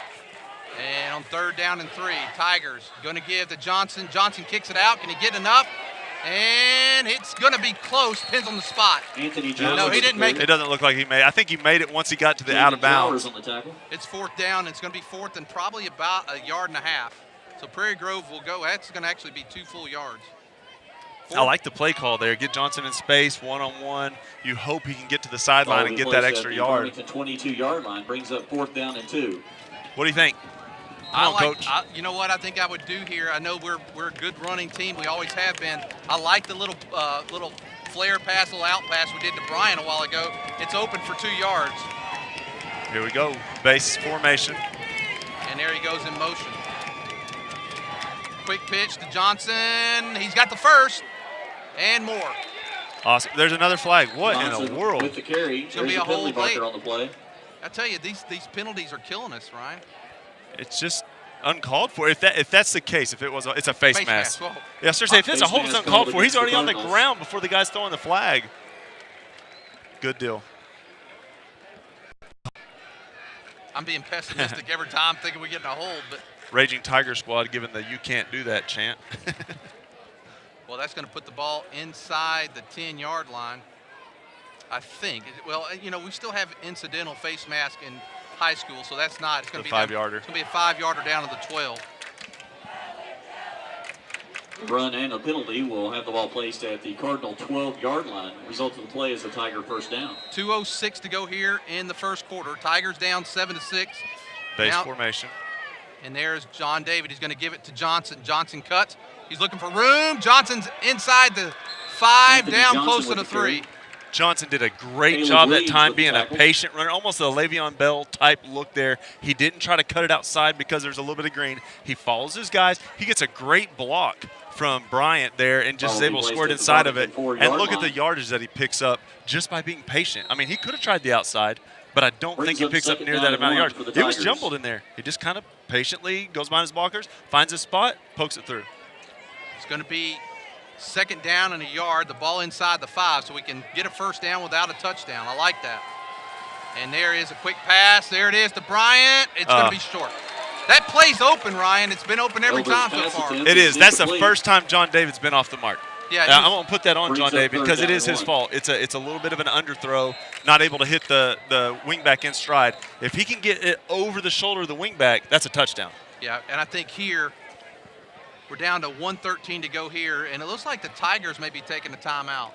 And on 3rd down and 3, Tigers going to give to Johnson. Johnson kicks it out. Can he get enough? And it's going to be close. Depends on the spot. Anthony Johnson. No, he didn't make it. It doesn't look like he made it. I think he made it once he got to the out of bounds. On the tackle. It's 4th down. It's going to be 4th and probably about 1.5 yards. So Prairie Grove will go. That's going to actually be 2 full yards. I like the play call there. Get Johnson in space, one-on-one. You hope he can get to the sideline and get that extra yard. The 22-yard line brings up 4th down and 2. What do you think? Coach. You know what I think I would do here? I know we're a good running team. We always have been. I like the little flare pass, little out pass we did to Brian a while ago. It's open for 2 yards. Here we go. Base formation. And there he goes in motion. Quick pitch to Johnson. He's got the first and more. Awesome. There's another flag. What Johnson in the world? With the carry. It's going to be a penalty hold late. marker on the play. I tell you, these penalties are killing us, Ryan. It's just uncalled for. If that's the case, it's a face mask. Whoa. Yeah, seriously, if it's a hold, it's uncalled for. He's already on the Cardinals. ground before the guy's throwing the flag. Good deal. I'm being pessimistic every time, thinking we're getting a hold, but Raging Tiger Squad giving the "you can't do that" chant. well, that's going to put the ball inside the 10-yard line, I think. Well, you know, we still have incidental face mask in high school, so that's not. It's going to be 5-yarder. It's going to be a 5-yarder down to the 12. Run and a penalty will have the ball placed at the Cardinal 12-yard line. Result of the play is a Tiger first down. 2:06 to go here in the first quarter. Tigers down 7-6. Base Now, formation. and there's John David. He's going to give it to Johnson. Johnson cuts. He's looking for room. Johnson's inside the 5, Anthony down Johnson close to with the the 3. carry. Johnson did a great Caleb job that Reeves time with the being a tackle. patient runner, almost a Le'Veon Bell type look there. He didn't try to cut it outside because there's a little bit of green. He follows his guys. He gets a great block from Bryant there and just is able to squirt inside of it. And look at the yardage that he picks up just by being patient. I mean, he could have tried the outside, but I don't think he picks up near that amount of yards. He was jumbled in there. He just kind of patiently goes behind his blockers, finds his spot, pokes it through. It's going to be 2nd down and 1 yard, the ball inside the 5, so we can get a first down without a touchdown. I like that. And there is a quick pass. There it is to Bryant. It's going to be short. That play's open, Ryan. It's been open every time so far. It is. That's the first time John David's been off the mark. Yeah, I'm going to put that on John David because it is his fault. It's a little bit of an underthrow, not able to hit the wingback in stride. If he can get it over the shoulder of the wingback, that's a touchdown. Yeah, and I think here we're down to 1:13 to go here, and it looks like the Tigers may be taking a timeout.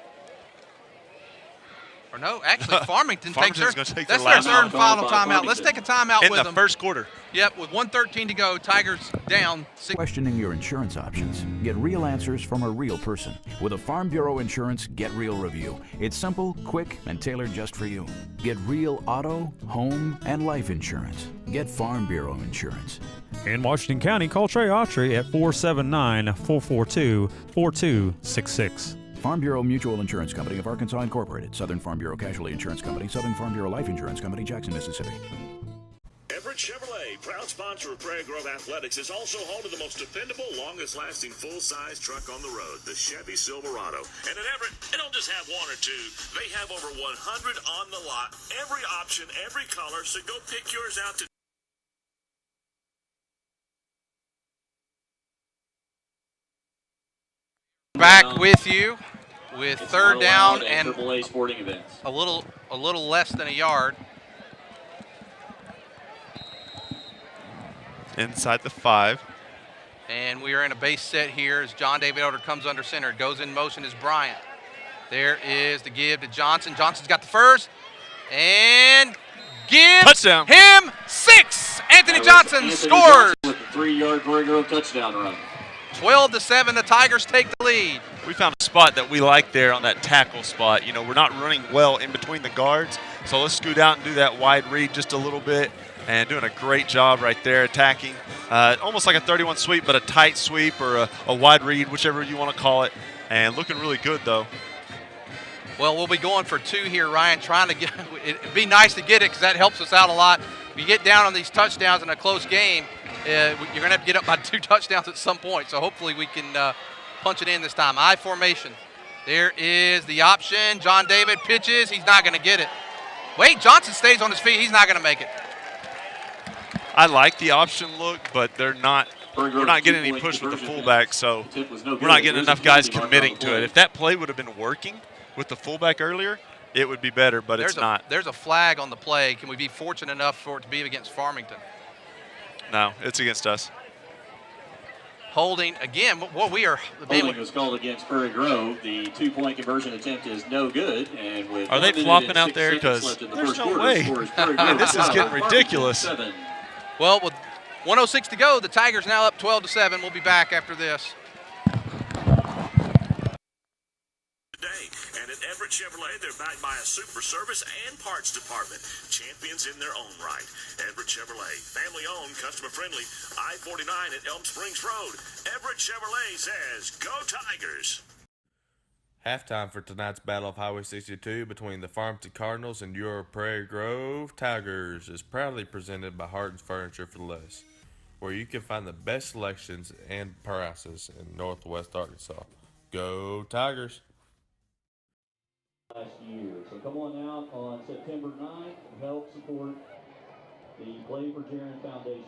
Or no, actually, Farmington takes Farmington's their, gonna take that's their their last third and final timeout. timeout. Let's take a timeout in with the them. first quarter. Yep, with 1:13 to go, Tigers down 6. Questioning your insurance options? Get real answers from a real person. With a Farm Bureau Insurance Get Real review. It's simple, quick, and tailored just for you. Get real auto, home, and life insurance. Get Farm Bureau Insurance. In Washington County, call Trey Autry at 479-442-4266. Farm Bureau Mutual Insurance Company of Arkansas Incorporated. Southern Farm Bureau Casualty Insurance Company. Southern Farm Bureau Life Insurance Company, Jackson, Mississippi. Everett Chevrolet, proud sponsor of Prairie Grove Athletics, is also home to the most dependable, longest-lasting full-size truck on the road, the Chevy Silverado. And at Everett, they don't just have one or two. They have over 100 on the lot, every option, every color, so go pick yours out today. Back with you with It's third not down allowed at and AAA sporting events. a little less than a yard. Inside the 5. And we are in a base set here as John David Elder comes under center. Goes in motion is Bryant. There is the give to Johnson. Johnson's got the first. And gives Touchdown. him 6. Anthony That was Johnson Anthony scores. Johnson with the 3-yard Prairie Grove touchdown run. 12-7, the Tigers take the lead. We found a spot that we like there on that tackle spot. You know, we're not running well in between the guards, so let's scoot out and do that wide read just a little bit, and doing a great job right there attacking. Almost like a 31 sweep, but a tight sweep or a wide read, whichever you want to call it, and looking really good, though. Well, we'll be going for 2 here, Ryan, trying to get – it'd be nice to get it because that helps us out a lot. If you get down on these touchdowns in a close game, you're going to have to get up by 2 touchdowns at some point. So hopefully we can punch it in this time. I formation. There is the option. John David pitches. He's not going to get it. Wade Johnson stays on his feet. He's not going to make it. I like the option look, but we're not getting any two-point push with the conversion. fullback, so Tip was no we're not good. getting There's enough a guys penalty mark committing on the to it. play. If that play would have been working with the fullback earlier, it would be better, but it's not. There's a flag on the play. Can we be fortunate enough for it to be against Farmington? No, it's against us. Holding again. Well, we are. Holding was called against Prairie Grove. The 2-point conversion attempt is no good. And with Are they 1 minute flopping and out 6 there? seconds 'Cause left in the there's first no quarter, way. the score is Prairie Grove This is getting 5, ridiculous. 7. Well, with 106 to go, the Tigers now up 12-7. We'll be back after this. Today. And at Everett Chevrolet, they're backed by a super service and parts department. Champions in their own right. Everett Chevrolet, family owned, customer friendly. I-49 at Elm Springs Road. Everett Chevrolet says, go Tigers. Halftime for tonight's Battle of Highway 62 between the Farmington Cardinals and your Prairie Grove Tigers is proudly presented by Harton's Furniture for Less, where you can find the best selections and prices in Northwest Arkansas. Go Tigers! Last year. So come on out on September 9th and help support the Play for Jaron Foundation.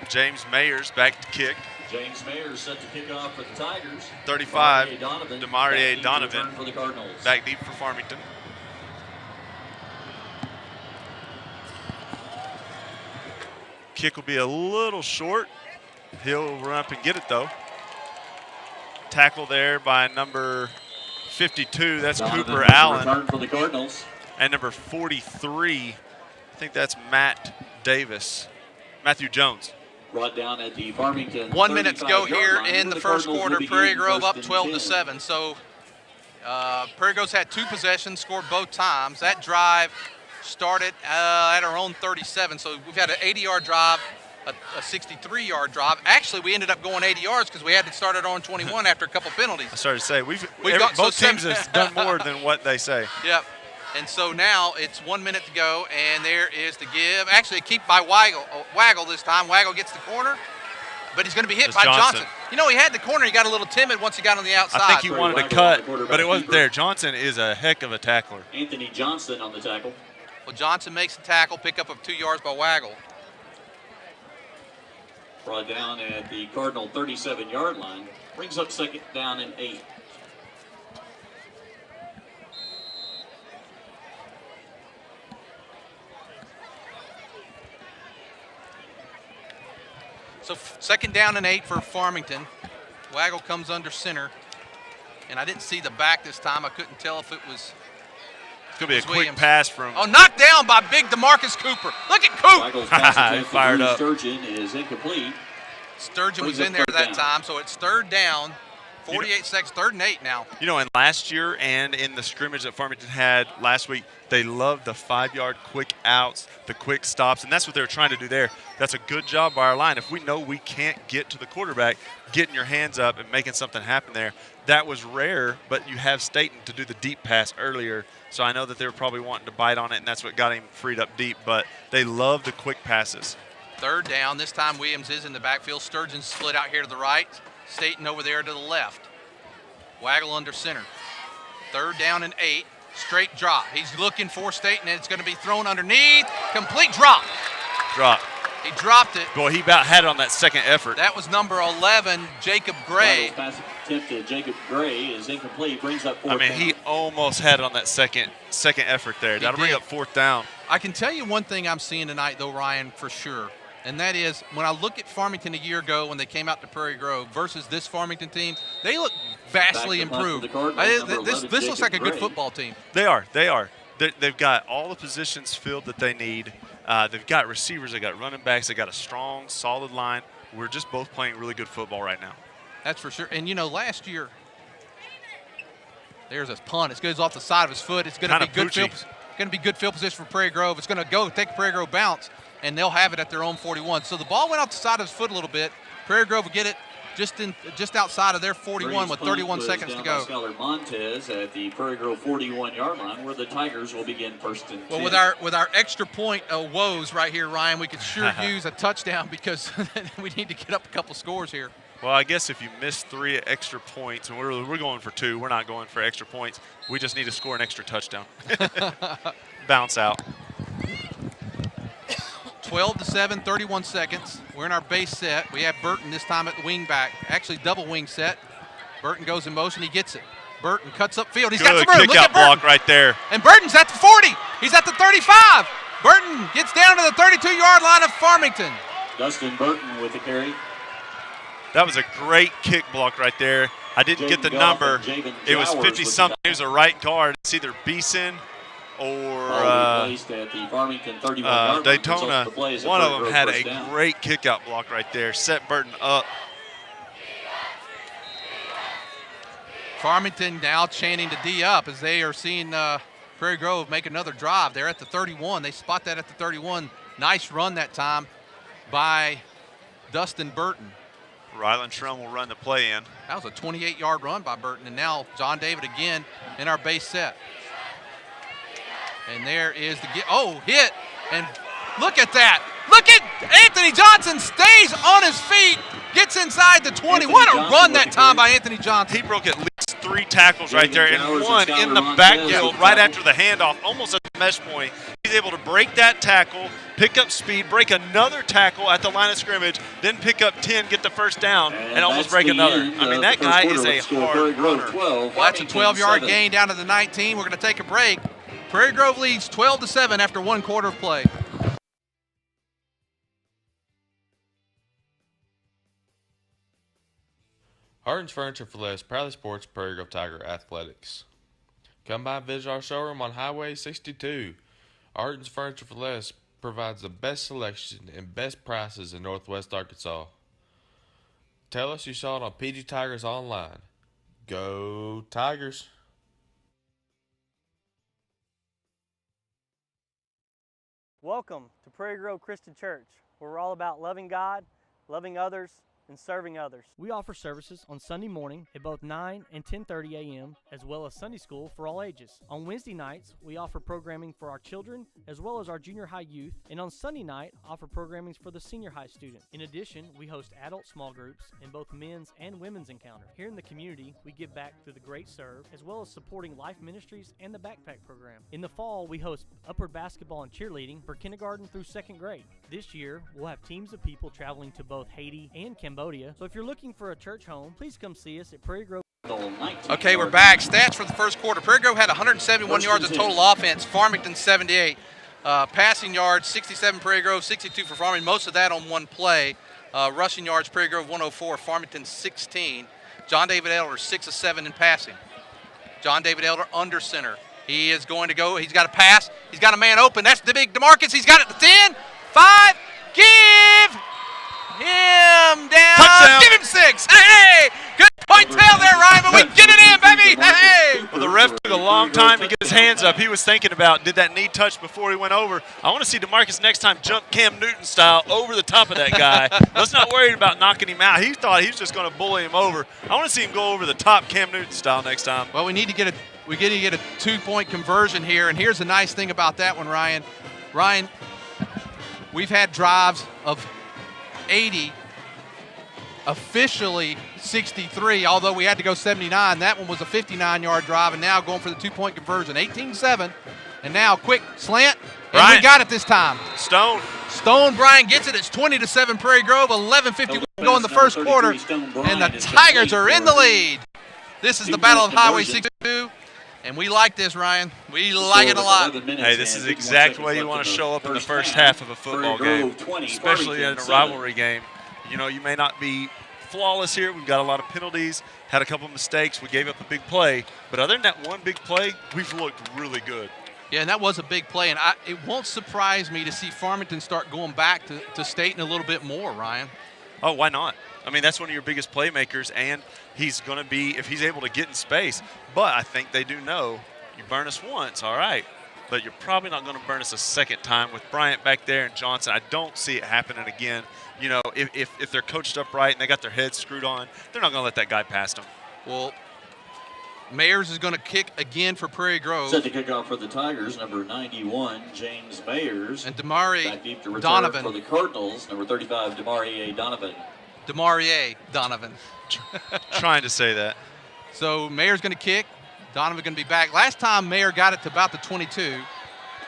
James Mayers back to kick. James Mayer set to kick off for the Tigers. 35, Demarie Demarie Donovan for the Cardinals. back deep for Farmington. Kick will be a little short. He'll run up and get it, though. Tackle there by number 52. That's Donovan Cooper with the Allen. return for the Cardinals. And number 43, I think that's Matthew Jones. Brought down at the Farmington. 1 minute to go 35-yard here line. in the first Cardinals quarter. will Prairie begin Grove up first and 10. 12-7. So Prairie Grove's had 2 possessions, scored both times. That drive started at our own 37. So we've had an 80-yard drive, a 63-yard drive. Actually, we ended up going 80 yards because we had to start at our own 21 after a couple penalties. I started to say, so both teams have done more than what they say. Yep. And so now it's 1 minute to go, and there is the give. Actually, keep by Waggle this time. Waggle gets the corner, but he's going to be hit It's by Johnson. Johnson. You know, he had the corner. He got a little timid once he got on the outside. I think he wanted to Waggle, cut, the quarterback but it wasn't keeper. there. Johnson is a heck of a tackler. Anthony Johnson on the tackle. Well, Johnson makes the tackle, pick up of 2 yards by Waggle. Brought down at the Cardinal 37-yard line. Brings up second down and 8. So second down and 8 for Farmington. Waggle comes under center. And I didn't see the back this time. I couldn't tell if it was It's going to be a quick Williams. pass from. Oh, knocked down by big DeMarcus Cooper. Look at Coop. Waggle's pass attempt to Fired Drew up. Sturgeon is incomplete. Sturgeon was Brings up in there third that down. time, so it's third down. 48 seconds, 3rd and 8 now. You know, and last year and in the scrimmage that Farmington had last week, they loved the 5-yard quick outs, the quick stops, and that's what they were trying to do there. That's a good job by our line. If we know we can't get to the quarterback, getting your hands up and making something happen there, that was rare, but you have Staten to do the deep pass earlier, so I know that they were probably wanting to bite on it, and that's what got him freed up deep, but they love the quick passes. Third down. This time Williams is in the backfield. Sturgeon's split out here to the right. Staten over there to the left. Waggle under center. Third down and 8. Straight drop. He's looking for Staten, and it's going to be thrown underneath. Complete drop. Drop. He dropped it. Boy, he about had it on that second effort. That was number 11, Jacob Gray. Waggle's pass attempt to Jacob Gray is incomplete. Brings up fourth I mean, down. he almost had it on that second effort there. That'll bring did. up 4th down. I can tell you one thing I'm seeing tonight, though, Ryan, for sure. And that is, when I look at Farmington a year ago when they came out to Prairie Grove versus this Farmington team, they look vastly Back to punt for improved. the Cardinals, number This 11, looks like a Jacob good Gray. football team. They are. They've got all the positions filled that they need. They've got receivers. They've got running backs. They've got a strong, solid line. We're just both playing really good football right now. That's for sure. And, you know, last year, there's a punt. It goes off the side of his foot. It's going to Kinda be good poochy. going to be good field position for Prairie Grove. It's going to go take a Prairie Grove bounce, and they'll have it at their own 41. So the ball went off the side of his foot a little bit. Prairie Grove will get it just outside of their 41 with 31 seconds to go. Skylar Montez at the Prairie Grove 41-yard line, where the Tigers will begin first and 10. Well, with our extra point woes right here, Ryan, we could sure use a touchdown because we need to get up a couple scores here. Well, I guess if you miss 3 extra points, and we're going for 2, we're not going for extra points. We just need to score an extra touchdown. Bounce out. 12-7, 31 seconds. We're in our base set. We have Burton this time at the wing back. Actually, double wing set. Burton goes in motion. He gets it. Burton cuts upfield. He's got Good some room. Look kick at out block Burton. right there. And Burton's at the 40. He's at the 35. Burton gets down to the 32-yard line of Farmington. Dustin Burton with the carry. That was a great kick block right there. I didn't get the Jaden Goff number. and Javen It was Jowers with 50-something. the It was a right guard. It's either Beeson or placed at the Farmington 31-yard line. Daytona. The play is a One of Prairie them Grove had first a down. great kick out block right there. Set Burton up. Farmington now chanting to D up as they are seeing Prairie Grove make another drive. They're at the 31. They spot that at the 31. Nice run that time by Dustin Burton. Ryland Shrum will run the play in. That was a 28-yard run by Burton. And now John David again in our base set. And there is the hit. And look at that. Look at Anthony Johnson stays on his feet, gets inside the 20. Anthony What a Johnson run with that the time carry. by Anthony Johnson. He broke at least 3 tackles right Jaden there, and Jowers one and in the Skylar backfield Montez. right after the handoff, almost at the mesh point. He's able to break that tackle, pick up speed, break another tackle at the line of scrimmage, then pick up 10, get the first down, and almost that's break the another. end I mean, of that the guy first is quarter a with score Prairie hard Grove runner. 12, Well, that's a Farmington 12-yard 7. gain down to the 19. We're going to take a break. Prairie Grove leads 12-7 after 1 quarter of play. Harden's Furniture for Less proudly supports Prairie Grove Tiger Athletics. Come by and visit our showroom on Highway 62. Harden's Furniture for Less provides the best selection and best prices in Northwest Arkansas. Tell us you saw it on PG Tigers Online. Go Tigers! Welcome to Prairie Grove Christian Church, where we're all about loving God, loving others, and serving others. We offer services on Sunday morning at both 9 and 10:30 a.m., as well as Sunday school for all ages. On Wednesday nights, we offer programming for our children, as well as our junior high youth, and on Sunday night, offer programming for the senior high student. In addition, we host adult small groups in both men's and women's encounter. Here in the community, we give back through the Great Serve, as well as supporting Life Ministries and the Backpack Program. In the fall, we host upward basketball and cheerleading for kindergarten through 2nd grade. This year, we'll have teams of people traveling to both Haiti and Cambodia. So if you're looking for a church home, please come see us at Prairie Grove. Okay, we're back. Stats for the first quarter. Prairie Grove had 171 yards of total offense. Farmington 78. Passing yards, 67 Prairie Grove, 62 for Farmington. Most of that on one play. Rushing yards, Prairie Grove 104, Farmington 16. John David Elder 6 of 7 in passing. John David Elder under center. He is going to go. He's got a pass. He's got a man open. That's the big DeMarcus. He's got it to 10, 5. Give him down. Touchdown. Give him 6. Hey, good point tail there, Ryan, but we get it in, baby. Hey. Well, the ref took a long time to get his hands up. He was thinking about, did that knee touch before he went over? I want to see DeMarcus next time jump Cam Newton style over the top of that guy. Let's not worry about knocking him out. He thought he was just going to bully him over. I want to see him go over the top Cam Newton style next time. Well, we need to get a 2-point conversion here, and here's the nice thing about that one, Ryan. Ryan, we've had drives of 80, officially 63, although we had to go 79. That one was a 59-yard drive, and now going for the 2-point conversion. 18-7, and now quick slant, and Brian. we got it this time. Stone. Brian gets it. It's 20-7 Prairie Grove, 11:51 to go in the first quarter, and the Tigers are in the lead. This is the Battle of Highway 62. And we like this, Ryan. We like it a lot. Hey, this is the exact way you want to show up in the first half of a football game, especially in a rivalry game. You know, you may not be flawless here. We've got a lot of penalties, had a couple mistakes. We gave up a big play. But other than that one big play, we've looked really good. Yeah, and that was a big play. And it won't surprise me to see Farmington start going back to Staten a little bit more, Ryan. Oh, why not? I mean, that's one of your biggest playmakers, and he's going to be, if he's able to get in space. But I think they do know, you burn us once, all right, but you're probably not going to burn us a second time with Bryant back there and Johnson. I don't see it happening again. You know, if they're coached up right and they got their heads screwed on, they're not going to let that guy past them. Well, Mayers is going to kick again for Prairie Grove. Set to kick off for the Tigers, number 91, James Mayers. And Damari Back deep to return Donovan. for the Cardinals, number 35, Damari Donovan. Demarie Donovan. Trying to say that. So Mayer's going to kick. Donovan going to be back. Last time Mayer got it to about the 22,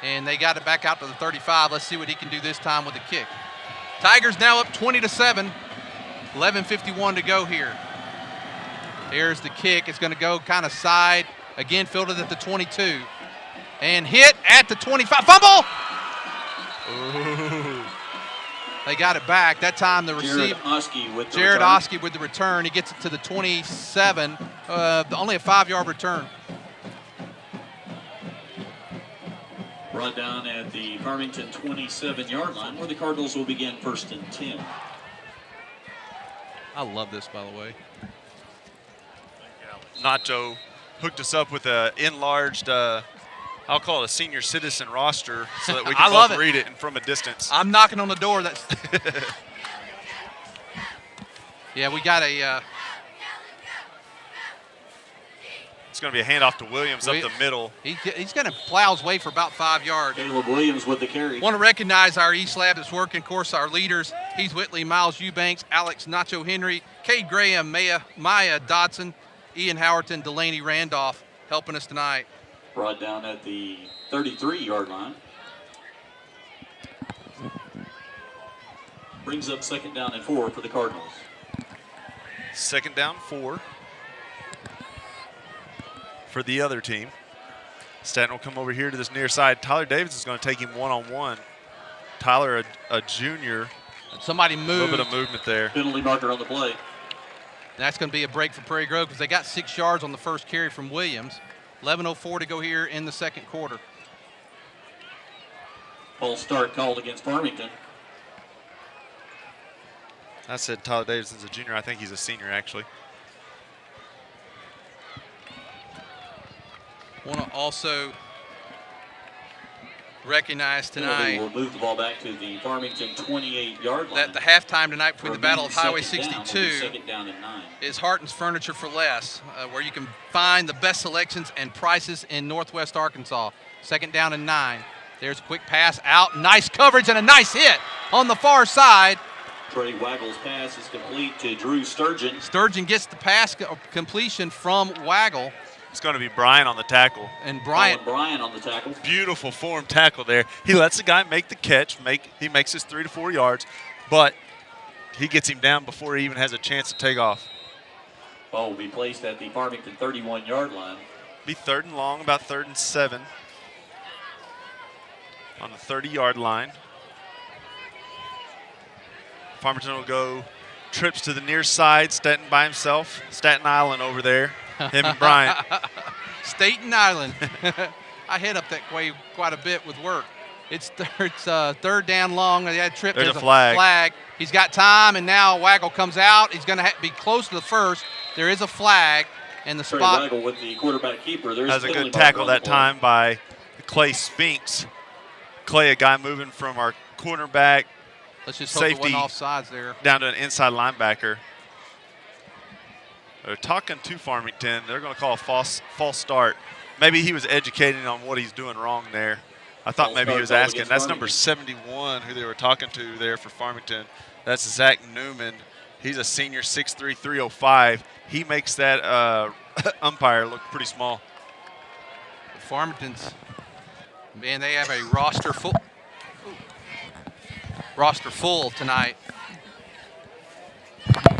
and they got it back out to the 35. Let's see what he can do this time with the kick. Tigers now up 20-7. 11:51 to go here. Here's the kick. It's going to go kind of side. Again, fielded at the 22. And hit at the 25. Fumble! Ooh. They got it back. That time the receiver, Jared Oskey with the return. He gets it to the 27. Only a 5-yard return. Brought down at the Farmington 27-yard line, where the Cardinals will begin 1st and 10. I love this, by the way. Nacho hooked us up with a enlarged, I'll call it a senior citizen roster so that we can both read it and from a distance. I'm knocking on the door. That's yeah, we got a it's going to be a handoff to Williams up the middle. He's going to plow his way for about 5 yards. Caleb Williams with the carry. Want to recognize our East Lab that's working. Of course, our leaders, Heath Whitley, Miles Eubanks, Alex Nacho Henry, Cade Graham, Maya Dodson, Ian Howerton, Delaney Randolph helping us tonight. Brought down at the 33-yard line. Brings up 2nd down and 4 for the Cardinals. 2nd down, 4 for the other team. Stanton will come over here to this near side. Tyler Davis is going to take him one-on-one. Tyler, a junior. Somebody moved. A little bit of movement there. Penalty marker on the play. That's going to be a break for Prairie Grove because they got 6 yards on the first carry from Williams. 11:04 to go here in the second quarter. False start called against Farmington. I said Tyler Davis is a junior. I think he's a senior, actually. Want to also recognize tonight we'll move the ball back to the Farmington 28-yard line. That the halftime tonight between the Battle of Highway 62 62 down and 9. is Harton's Furniture for Less, where you can find the best selections and prices in Northwest Arkansas. 2nd down and 9. There's a quick pass out. Nice coverage and a nice hit on the far side. Trey Waggle's pass is complete to Drew Sturgeon. Sturgeon gets the pass completion from Waggle. It's going to be Brian on the tackle. And Brian on the tackle. Beautiful form tackle there. He lets the guy make the catch. He makes his 3 to 4 yards, but he gets him down before he even has a chance to take off. Ball will be placed at the Farmington 31-yard line. Be 3rd and long, about 3rd and 7 on the 30-yard line. Farmington will go trips to the near side. Staten by himself. Staten Island over there. Him and Bryant. Staten Island. I hit up that way quite a bit with work. It's third down long. They had trip. There's a flag. He's got time, and now Waggle comes out. He's going to be close to the first. There is a flag, and the spot. Waggle with the quarterback keeper. There's That was a good tackle that time by Clay Spinks. Clay, a guy moving from our cornerback. Let's just hope it Safety wasn't offsides there. down to an inside linebacker. They're talking to Farmington. They're going to call a false start. Maybe he was educating on what he's doing wrong there. I thought maybe he was asking. That's number 71 who they were talking to there for Farmington. That's Zach Newman. He's a senior, 6'3", 305. He makes that umpire look pretty small. Farmington's, man, they have a roster full tonight.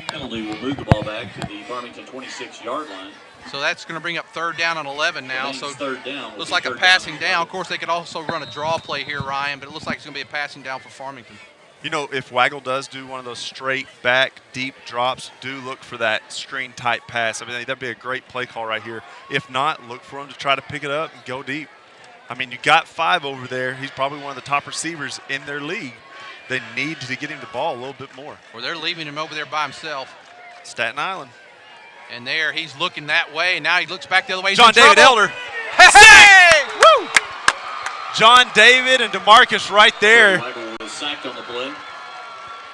Penalty will move the ball back to the Farmington 26-yard line. So that's going to bring up third down on 11 now. So third down. looks like a passing down. Of course, they could also run a draw play here, Ryan, but it looks like it's going to be a passing down for Farmington. You know, if Waggle does do one of those straight back deep drops, do look for that screen type pass. I mean, that'd be a great play call right here. If not, look for him to try to pick it up and go deep. I mean, you got 5 over there. He's probably one of the top receivers in their league. They need to get him the ball a little bit more. Or they're leaving him over there by himself. Staten Island. And there, he's looking that way, and now he looks back the other way. He's John in David trouble. Elder. Hey! Woo! John David and DeMarcus right there. Waggle was sacked on the play.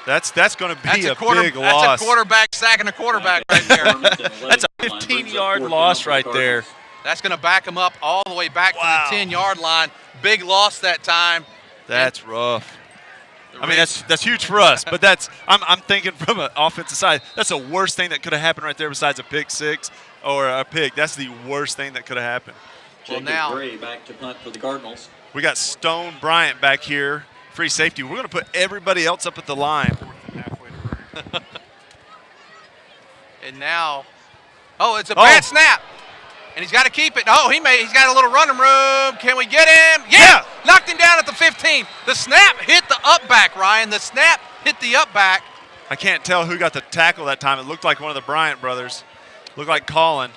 That's going to be a big loss. That's a quarterback sacking a quarterback right there. That's a 15-yard loss right there. That's going to back him up all the way back to the 10-yard line. Big loss that time. That's rough. I mean, that's huge for us, but I'm thinking from an offensive side, that's the worst thing that could have happened right there besides a pick six or a pick. That's the worst thing that could have happened. Well, Jacob now Gray back to punt for the Cardinals. We got Stone Bryant back here, free safety. We're going to put everybody else up at the line. And now, it's a bad snap. And he's got to keep it. He's got a little running room. Can we get him? Yeah! Knocked him down at the 15. The snap hit the up back, Ryan. The snap hit the up back. I can't tell who got the tackle that time. It looked like one of the Bryant brothers. Looked like Colin.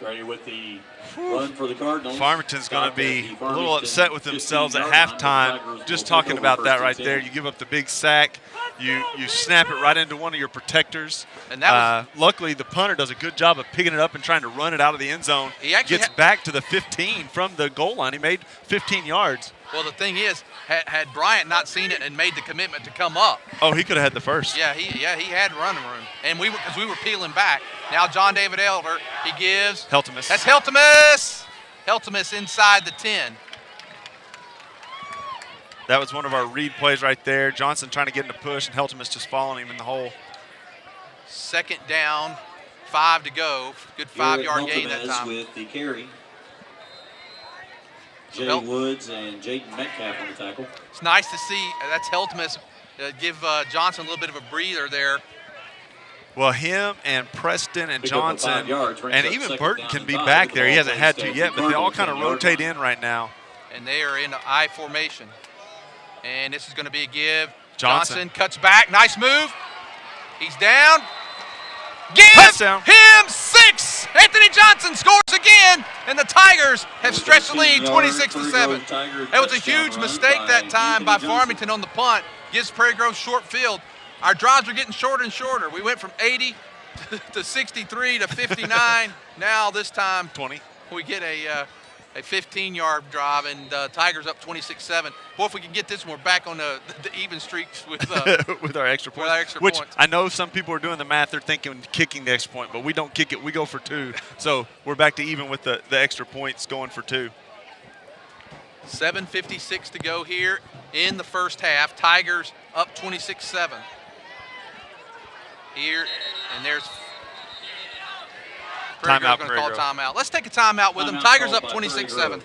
Ready with the run for the Cardinals. Farmington's going to be a little upset with themselves at halftime. Just talking about that right there. You give up the big sack. You snap it right into one of your protectors. And that was, luckily, the punter does a good job of picking it up and trying to run it out of the end zone. He actually gets back to the 15 from the goal line. He made 15 yards. Well, the thing is, had Bryant not seen it and made the commitment to come up. Oh, he could have had the first. Yeah, he had running room. And we were peeling back. Now John David Elder, he gives. Heltemus. That's Heltemus. Heltemus inside the 10. That was one of our read plays right there. Johnson trying to get in the push, and Heltemus just following him in the hole. Second down, 5 to go. Good 5-yard gain that time. With the carry. Jay Woods and Jaden Metcalf on the tackle. It's nice to see. That's Heltemus give Johnson a little bit of a breather there. Well, him and Preston and Johnson and even Burton can be back there. He hasn't had to yet, but they all kind of rotate in right now. And they are in the I formation. And this is going to be a give. Johnson cuts back. Nice move. He's down. Give Touchdown. him 6. Anthony Johnson scores again, and the Tigers have stretched the lead 26-7. That was a huge mistake that time by Farmington on the punt. Gives Prairie Grove short field. Our drives are getting shorter and shorter. We went from 80 to 63 to 59. Now this time 20. We get a 15-yard drive, and Tigers up 26-7. Boy, if we can get this one, we're back on the even streaks with with our extra points. Which I know some people are doing the math. They're thinking kicking the extra point, but we don't kick it. We go for 2. So we're back to even with the extra points going for 2. 7:56 to go here in the first half. Tigers up 26-7. Here, and there's Prairie Grove's going to call timeout. Let's take a timeout with them. Tigers up 26-7.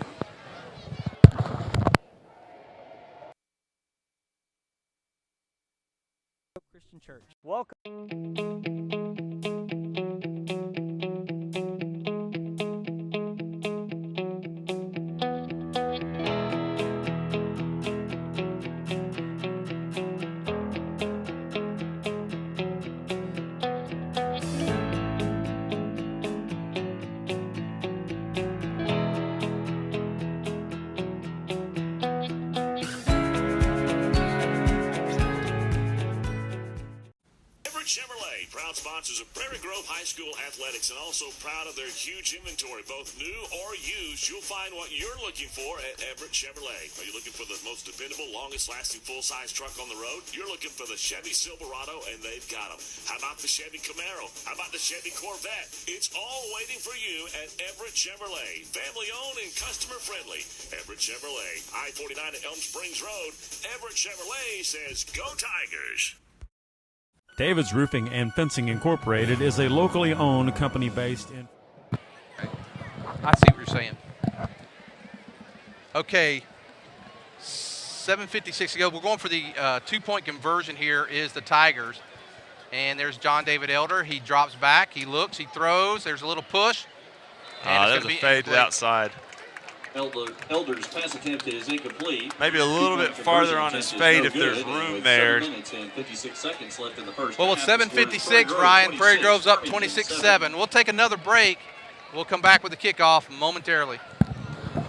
Christian Church. Welcome. sponsors of Prairie Grove High School Athletics and also proud of their huge inventory, both new or used. You'll find what you're looking for at Everett Chevrolet. Are you looking for the most dependable, longest-lasting full-size truck on the road? You're looking for the Chevy Silverado, and they've got them. How about the Chevy Camaro? How about the Chevy Corvette? It's all waiting for you at Everett Chevrolet. Family-owned and customer-friendly. Everett Chevrolet. I-49 at Elm Springs Road. Everett Chevrolet says, go Tigers. David's Roofing and Fencing Incorporated is a locally owned company based in. I see what you're saying. Okay, 7:56 to go. We're going for the two-point conversion here is the Tigers. And there's John David Elder. He drops back. He looks. He throws. There's a little push. And There's a fade to the outside. Elder's pass attempt is incomplete. Maybe a little bit farther on his fade if there's room there. 7 minutes and 56 seconds left in the first Well, with half. 7:56, Ryan, Prairie Grove's up 26-7. We'll take another break. We'll come back with the kickoff momentarily.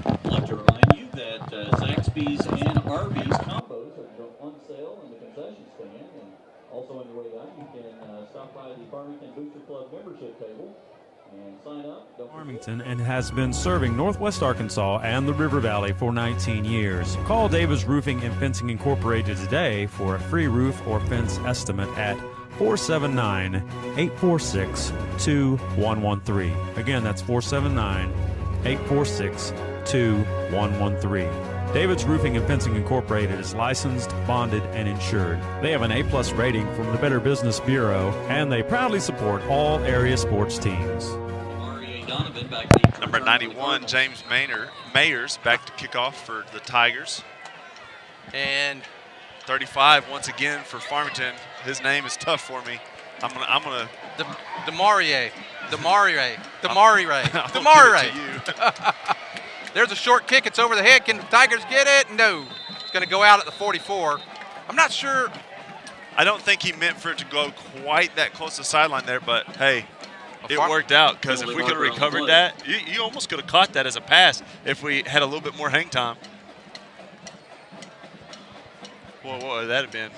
I'd like to remind you that Zaxby's and Arby's combos are on sale in the concession stand. And also on your way down, you can stop by the Farmington Booster Club membership table and sign up. Farmington and has been serving Northwest Arkansas and the River Valley for 19 years. Call Davis Roofing and Fencing Incorporated today for a free roof or fence estimate at 479-846-2113. Again, that's 479-846-2113. David's Roofing and Fencing Incorporated is licensed, bonded, and insured. They have an A+ rating from the Better Business Bureau, and they proudly support all area sports teams. Number 91, James Mayers, back to kickoff for the Tigers. And 35 once again for Farmington. His name is tough for me. I'm gonna. Demarie. There's a short kick. It's over the head. Can the Tigers get it? No. It's going to go out at the 44. I'm not sure. I don't think he meant for it to go quite that close to the sideline there, but hey, it worked out because if we could have recovered that, you almost could have caught that as a pass if we had a little bit more hang time. Boy, what would that have been?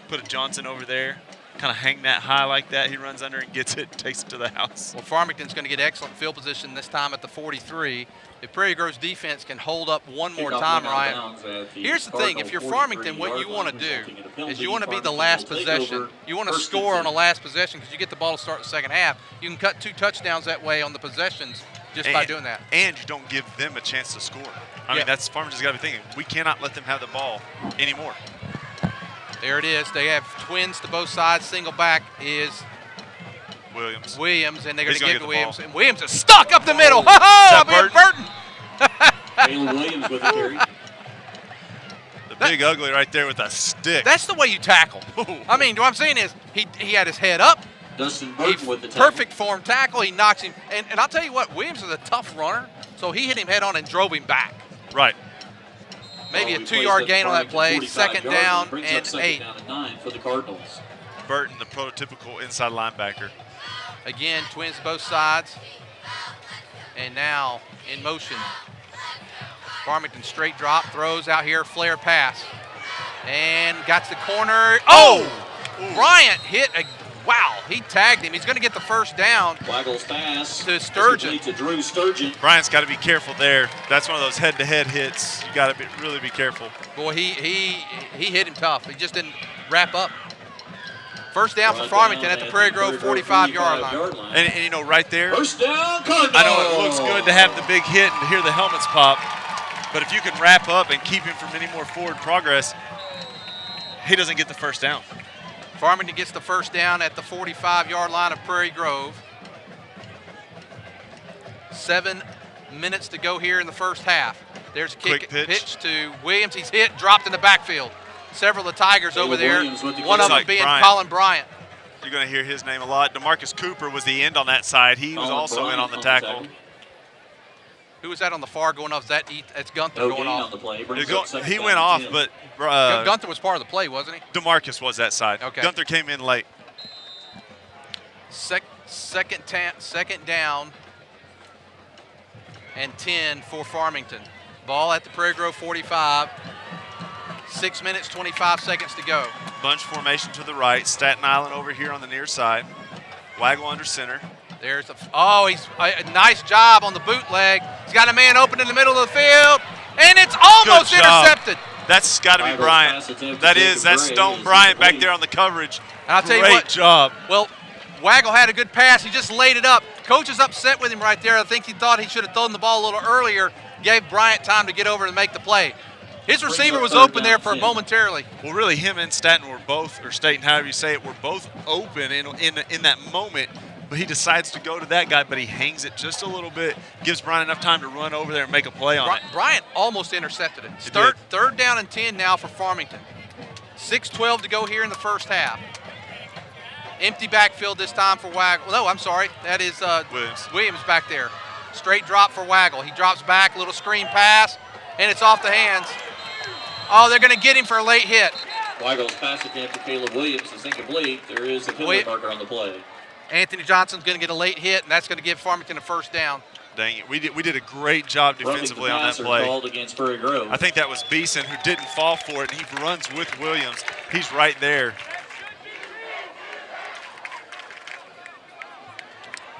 Put a Johnson over there, kind of hang that high like that. He runs under and gets it, takes it to the house. Well, Farmington's going to get excellent field position this time at the 43. If Prairie Grove's defense can hold up one more time, Ryan. Here's the thing. If you're Farmington, what you want to do is you want to be the last possession. You want to score on the last possession because you get the ball to start the second half. You can cut 2 touchdowns that way on the possessions just by doing that. And you don't give them a chance to score. I mean, that's Farmington's got to be thinking, we cannot let them have the ball anymore. There it is. They have twins to both sides. Single back is Williams, and they're going to get to Williams. And Williams is stuck up the middle. Ha-ha! Burton. Taylor Williams with the carry. The big ugly right there with a stick. That's the way you tackle. I mean, what I'm saying is he had his head up. Dustin Burton with the tackle. Perfect form tackle. He knocks him. And I'll tell you what, Williams is a tough runner, so he hit him head on and drove him back. Right. Maybe a 2-yard gain on that play. Second down and 8. Down and 9 for the Cardinals. Burton, the prototypical inside linebacker. Again, twins both sides. And now in motion. Farmington straight drop, throws out here, flare pass. And got to the corner. Oh! Bryant hit a, wow, he tagged him. He's going to get the first down. Waggles pass to Sturgeon. To Drew Sturgeon. Bryant's got to be careful there. That's one of those head-to-head hits. You got to really be careful. Boy, he hit him tough. He just didn't wrap up. First down for Farmington at the Prairie Grove 45-yard line. And you know, right there, first down, Cardinals. I know it looks good to have the big hit and to hear the helmets pop, but if you can wrap up and keep him from any more forward progress, he doesn't get the first down. Farmington gets the first down at the 45-yard line of Prairie Grove. 7 minutes to go here in the first half. There's a kick pitch to Williams. He's hit, dropped in the backfield. Several of the Tigers over there, one of them being Colin Bryant. You're going to hear his name a lot. DeMarcus Cooper was the end on that side. He was also in on the tackle. Who was that on the far going off? That's Gunther going off. On the play. He went off, but Gunther was part of the play, wasn't he? DeMarcus was that side. Okay. Gunther came in late. Second down and 10 for Farmington. Ball at the Prairie Grove 45. 6 minutes, 25 seconds to go. Bunch formation to the right. Staten Island over here on the near side. Waggle under center. There's he's a nice job on the bootleg. He's got a man open in the middle of the field, and it's almost intercepted. That's got to be Bryant. That's Stone Bryant back there on the coverage. And I'll tell you what. Great job. Well, Waggle had a good pass. He just laid it up. Coach is upset with him right there. I think he thought he should have thrown the ball a little earlier, gave Bryant time to get over and make the play. His receiver was open there for momentarily. Well, really, him and Staten were both, or Staten, however you say it, were both open in that moment. But he decides to go to that guy, but he hangs it just a little bit, gives Bryant enough time to run over there and make a play on it. Bryant almost intercepted it. Third down and 10 now for Farmington. 6:12 to go here in the first half. Empty backfield this time for Waggle. No, I'm sorry. That is Williams back there. Straight drop for Waggle. He drops back, little screen pass, and it's off the hands. Oh, they're going to get him for a late hit. Waggle's pass attempt to Caleb Williams is incomplete. There is a penalty marker on the play. Anthony Johnson's going to get a late hit, and that's going to give Farmington a first down. Dang it. We did a great job defensively on that play. Called against Prairie Grove. I think that was Beeson who didn't fall for it, and he runs with Williams. He's right there.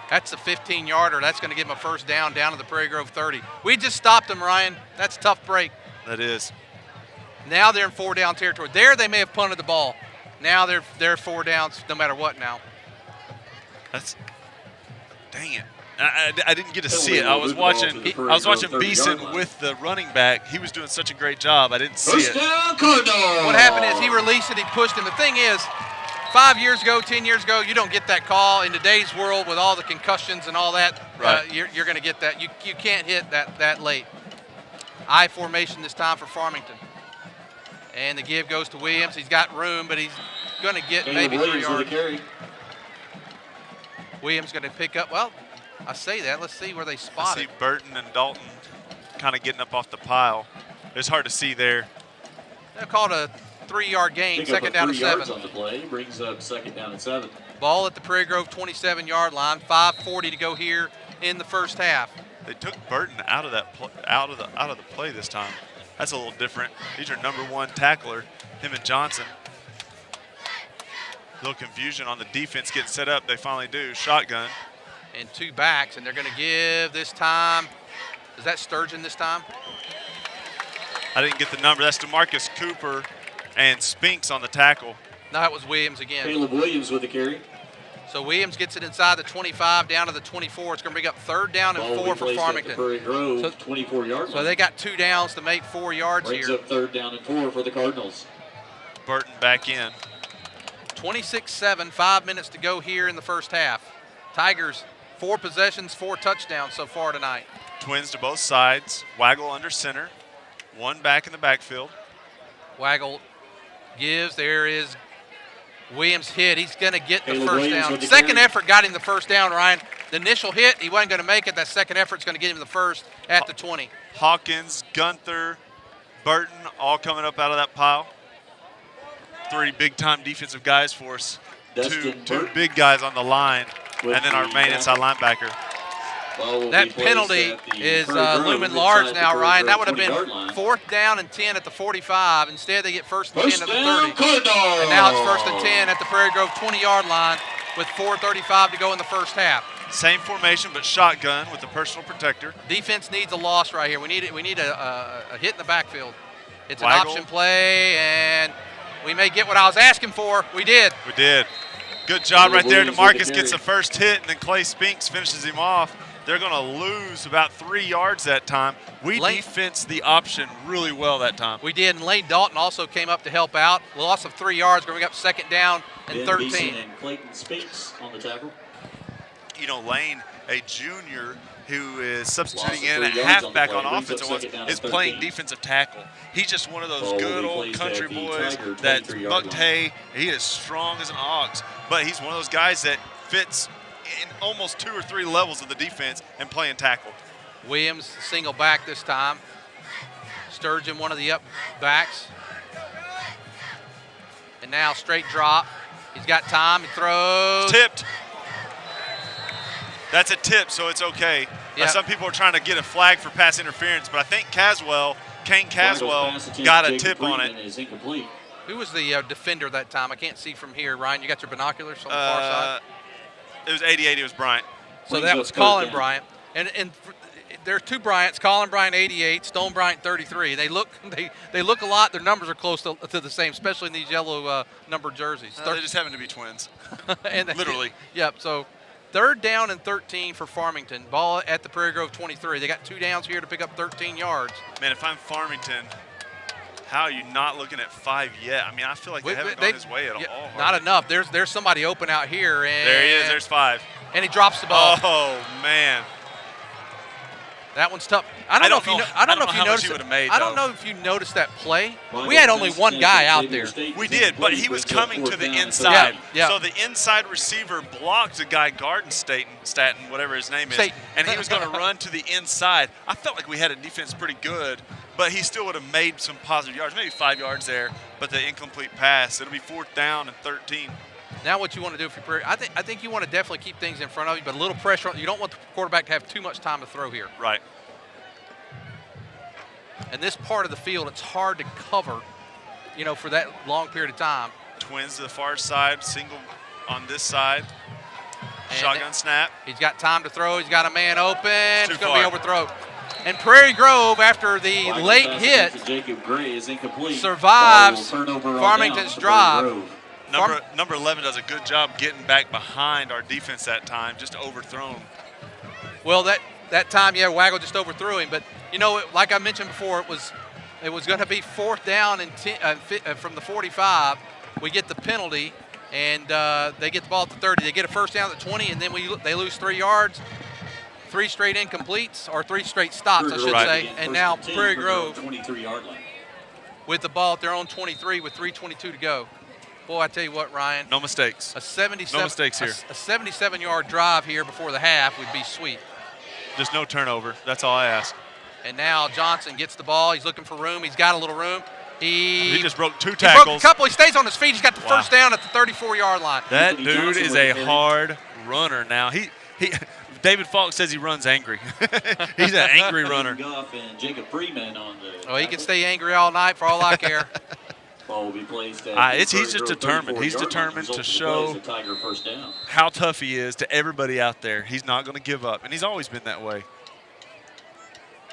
That's a 15-yarder. That's going to give him a first down to the Prairie Grove 30. We just stopped him, Ryan. That's a tough break. That is. Now they're in 4-down territory. There they may have punted the ball. Now they're 4 downs no matter what now. Dang it. I didn't get to see it. I was watching Beeson with the running back. He was doing such a great job. I didn't see it. What happened is he released it, he pushed him. The thing is, 5 years ago, 10 years ago, you don't get that call. In today's world with all the concussions and all that, right. You're going to get that. You can't hit that late. I formation this time for Farmington. And the give goes to Williams. He's got room, but he's going to get maybe 3 yards. Williams going to pick up. Well, I say that. Let's see where they spot it. I see Burton and Dalton kind of getting up off the pile. It's hard to see there. They called a 3-yard gain, second down and 7. On the play, brings up second down and 7. Ball at the Prairie Grove 27-yard line. 5:40 to go here in the first half. They took Burton out of that out of the play this time. That's a little different. He's your number 1 tackler, him and Johnson. A little confusion on the defense getting set up. They finally do. Shotgun. And 2 backs, and they're going to give this time. Is that Sturgeon this time? I didn't get the number. That's DeMarcus Cooper and Spinks on the tackle. No, it was Williams again. Caleb Williams with the carry. So Williams gets it inside the 25 down to the 24. It's going to bring up 3rd down and 4 for Farmington. Prairie Grove, 24-yard So they got 2 downs to make 4 yards brings here. Up 3rd down and 4 for the Cardinals. Burton back in. 26-7, 5 minutes to go here in the first half. Tigers, 4 possessions, 4 touchdowns so far tonight. Twins to both sides. Waggle under center. 1 back in the backfield. Waggle gives. There is Williams hit. He's going to get the Caleb first Williams down. with the Second carry. effort got him the first down, Ryan. The initial hit, he wasn't going to make it. That second effort's going to get him the first at the 20. Hawkins, Gunther, Burton all coming up out of that pile. 3 big-time defensive guys for us. Two big guys on the line, and then our main inside linebacker. That penalty is looming large now, Ryan. That would have been 4th down and 10 at the 45. Instead, they get 1st and 10 at the 30. And now it's 1st and 10 at the Prairie Grove 20-yard line with 4:35 to go in the first half. Same formation, but shotgun with the personal protector. Defense needs a loss right here. We need a hit in the backfield. It's an Waggle. option play, and we may get what I was asking for. We did. We did. Good job right there. DeMarcus gets the first hit, and then Clay Spinks finishes him off. They're going to lose about 3 yards that time. We defensed the option really well that time. We did, and Lane Dalton also came up to help out. Loss of 3 yards, going up 2nd down and 13. Beeson and Clayton Spinks on the tackle. You know, Lane, a junior who is substituting in at halfback on offensive ones, is playing defensive tackle. He's just one of those good old country boys that's bucked hay. He is strong as an ox, but he's one of those guys that fits in almost 2 or 3 levels of the defense and playing tackle. Williams single back this time. Sturgeon, one of the up backs. And now straight drop. He's got time. He throws. Tipped. That's a tip, so it's okay. Yep. Some people are trying to get a flag for pass interference, but I think Kane Caswell got a tip on it. Is incomplete. Who was the defender that time? I can't see from here. Ryan, you got your binoculars on the far side? It was 88. It was Bryant. So that was Colin Bryant. And there are two Bryants, Colin Bryant 88, Stone Bryant 33. They look a lot. Their numbers are close to the same, especially in these yellow numbered jerseys. They just happen to be twins. And Literally. Yep. So 3rd down and 13 for Farmington. Ball at the Prairie Grove 23. They got 2 downs here to pick up 13 yards. Man, if I'm Farmington, how are you not looking at 5 yet? I mean, I feel like they haven't gone his way at all. Not enough. There's somebody open out here. And there he is. There's 5. And he drops the ball. Oh, man. That one's tough. I don't know if you noticed that play. We had only one guy out there. We did, but he was coming to the inside. Yeah. So the inside receiver blocked the guy guarding Staten, whatever his name is, and he was going to run to the inside. I felt like we had a defense pretty good, but he still would have made some positive yards, maybe 5 yards there, but the incomplete pass. It'll be 4th down and 13. Now what you want to do if you're Prairie, I think you want to definitely keep things in front of you, but a little pressure on. You don't want the quarterback to have too much time to throw here. Right. And this part of the field, it's hard to cover, for that long period of time. Twins to the far side, single on this side. Shotgun snap. He's got time to throw. He's got a man open. It's going to be overthrown. And Prairie Grove, after the late hit, survives Farmington's drive. Number 11 does a good job getting back behind our defense that time, just overthrown. Well, that time, Waggle just overthrew him. But, like I mentioned before, it was going to be 4th down and 10, from the 45. We get the penalty, and they get the ball at the 30. They get a first down at the 20, and then they lose 3 yards. 3 straight incompletes, or 3 straight stops, I should say. And now Prairie Grove 23-yard line with the ball at their own 23 with 3:22 to go. Boy, I tell you what, Ryan. No mistakes. No mistakes here. A 77-yard drive here before the half would be sweet. Just no turnover. That's all I ask. And now Johnson gets the ball. He's looking for room. He's got a little room. He just broke 2 tackles. He broke a couple. He stays on his feet. He's got the first down at the 34-yard line. That dude is a hard runner now. David Falk says he runs angry. He's an angry runner. Oh, he can stay angry all night for all I care. Ball will be placed he's just determined. He's determined to show how tough he is to everybody out there. He's not going to give up, and he's always been that way.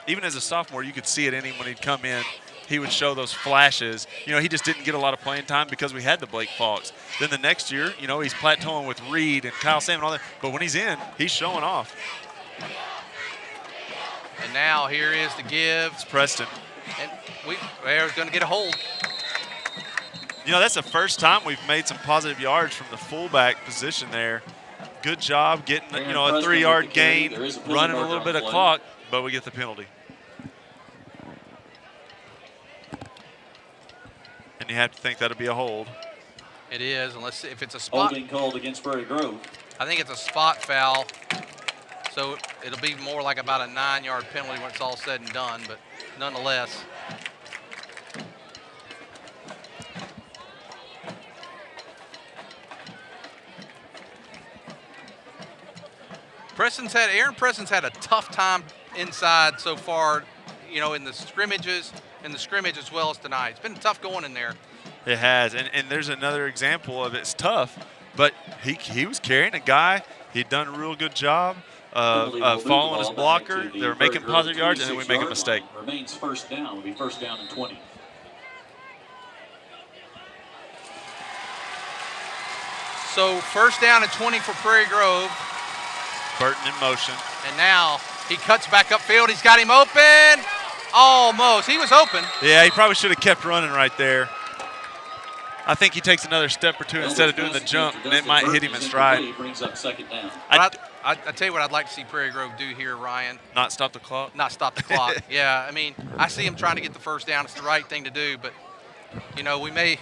Even as a sophomore, you could see it in him when he'd come in. He would show those flashes. He just didn't get a lot of playing time because we had the Blake Falks. Then the next year, he's plateauing with Reed and Kyle Sam and all that. But when he's in, he's showing off. And now here is the give. It's Preston. And we're going to get a hold. That's the first time we've made some positive yards from the fullback position there. Good job getting, a 3-yard gain, running a little bit of clock, but we get the penalty. And you have to think that'll be a hold. It is, unless if it's a spot. Holding called against Prairie Grove. I think it's a spot foul, so it'll be more like about a 9-yard penalty when it's all said and done, but nonetheless. Aaron Preston's had a tough time inside so far, in the scrimmages, as well as tonight. It's been tough going in there. It has, and there's another example of it's tough, but he was carrying a guy. He'd done a real good job of following his blocker. They were making positive yards, and then we make a mistake. Remains first down. Will be first down and 20. So first down and 20 for Prairie Grove. Burton in motion. And now he cuts back upfield. He's got him open. Almost. He was open. Yeah, he probably should have kept running right there. I think he takes another step or two instead of doing the jump, and it might hit him in stride. Brings up second down. I tell you what I'd like to see Prairie Grove do here, Ryan. Not stop the clock? Not stop the clock. Yeah, I mean, I see him trying to get the first down. It's the right thing to do, but, we may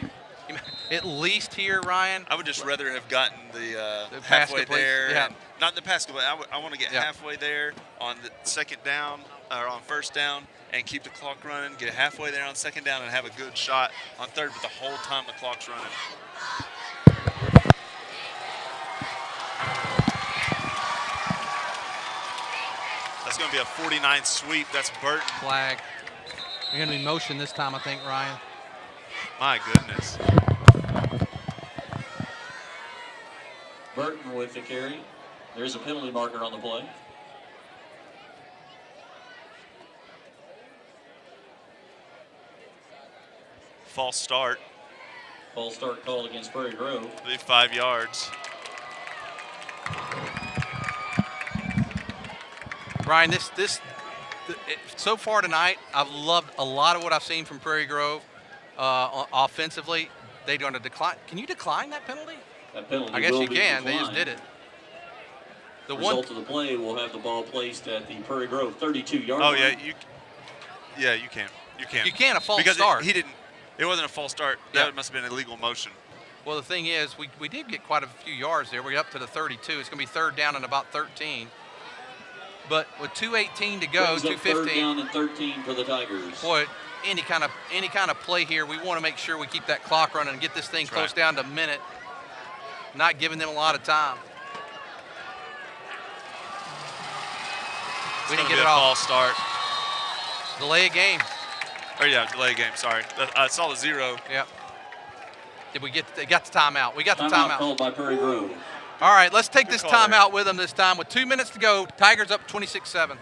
at least here, Ryan. I would just rather have gotten the halfway there. Yeah. Not the pass, but I want to get halfway there on the second down or on first down and keep the clock running, get halfway there on second down and have a good shot on third, but the whole time the clock's running. That's going to be a 49 sweep. That's Burton. Flag. You're going to be motion this time, I think, Ryan. My goodness. Burton with the carry. There's a penalty marker on the play. False start. False start called against Prairie Grove. I believe 5 yards. Brian, so far tonight, I've loved a lot of what I've seen from Prairie Grove offensively. They're going to decline. Can you decline that penalty? That penalty I guess will you be can. declined. They just did it. The result of the play will have the ball placed at the Prairie Grove 32-yard line. Oh yeah, you can. You can a false because start. It wasn't a false start. That must have been illegal motion. Well, the thing is, we did get quite a few yards there. We're up to the 32. It's going to be third down and about 13. But with 2:18 to go, 2:15. Third down and 13 for the Tigers. Boy, any kind of play here, we want to make sure we keep that clock running and get this thing close down to a minute, not giving them a lot of time. It's We didn't gonna get be it a off. false start. Delay a game. Or delay game. Sorry, I saw the 0. Yeah. They got the timeout. We got the Timeout timeout. called by Prairie Grove. All right, let's take this Good call timeout with them this time. With 2 minutes to go, Tigers up 26-7.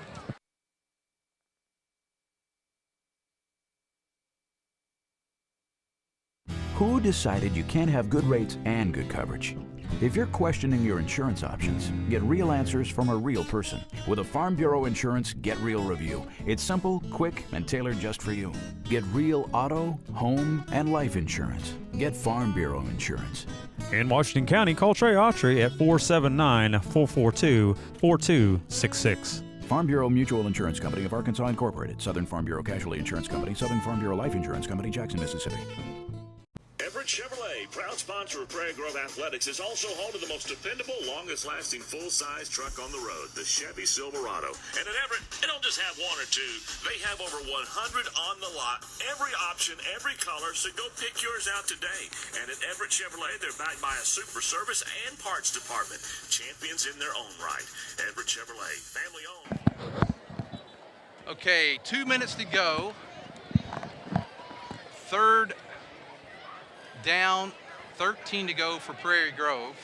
Who decided you can't have good rates and good coverage? If you're questioning your insurance options, get real answers from a real person with a Farm Bureau Insurance Get Real review. It's simple, quick, and tailored just for you. Get real auto, home, and life insurance. Get Farm Bureau Insurance. In Washington County, call Trey Autry at 479-442-4266. Farm Bureau Mutual Insurance Company of Arkansas Incorporated, Southern Farm Bureau Casualty Insurance Company, Southern Farm Bureau Life Insurance Company, Jackson, Mississippi. Everett Chevrolet, proud sponsor of Prairie Grove Athletics, is also home to the most dependable, longest-lasting full-size truck on the road, the Chevy Silverado. And at Everett, they don't just have one or two. They have over 100 on the lot, every option, every color, so go pick yours out today. And at Everett Chevrolet, they're backed by a super service and parts department, champions in their own right. Everett Chevrolet, family-owned. Okay, 2 minutes to go. Third down, 13 to go for Prairie Grove.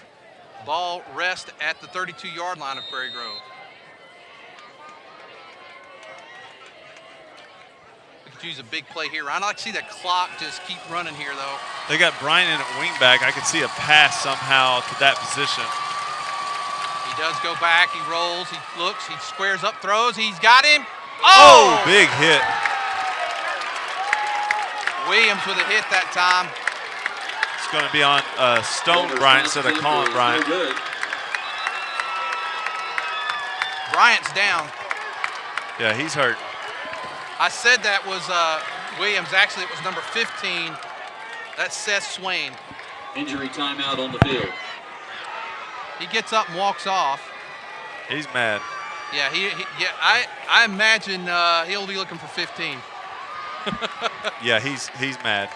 Ball rest at the 32-yard line of Prairie Grove. We could use a big play here. I'd like to see that clock just keep running here, though. They got Brian in at wingback. I could see a pass somehow to that position. He does go back. He rolls. He looks. He squares up, throws. He's got him. Oh, big hit. Williams with a hit that time. It's going to be on Stone Bryant instead of Colin Bryant. Bryant's down. Yeah, he's hurt. I said that was Williams. Actually, it was number 15. That's Seth Swain. Injury timeout on the field. He gets up and walks off. He's mad. Yeah, I imagine he'll be looking for 15. Yeah, he's mad.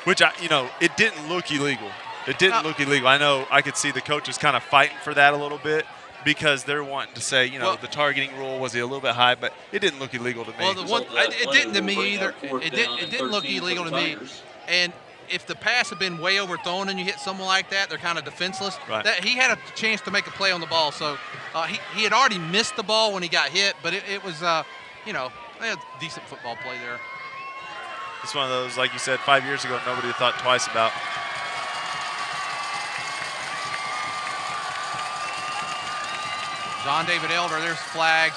Which it didn't look illegal. It didn't look illegal. I know I could see the coaches kind of fighting for that a little bit because they're wanting to say, the targeting rule was a little bit high, but it didn't look illegal to me. Well, it didn't to me either. It didn't look illegal to me. And if the pass had been way overthrown and you hit someone like that, they're kind of defenseless. Right. He had a chance to make a play on the ball. So he had already missed the ball when he got hit, but it was, they had decent football play there. It's one of those, like you said, 5 years ago, nobody thought twice about. John David Elder, there's flags.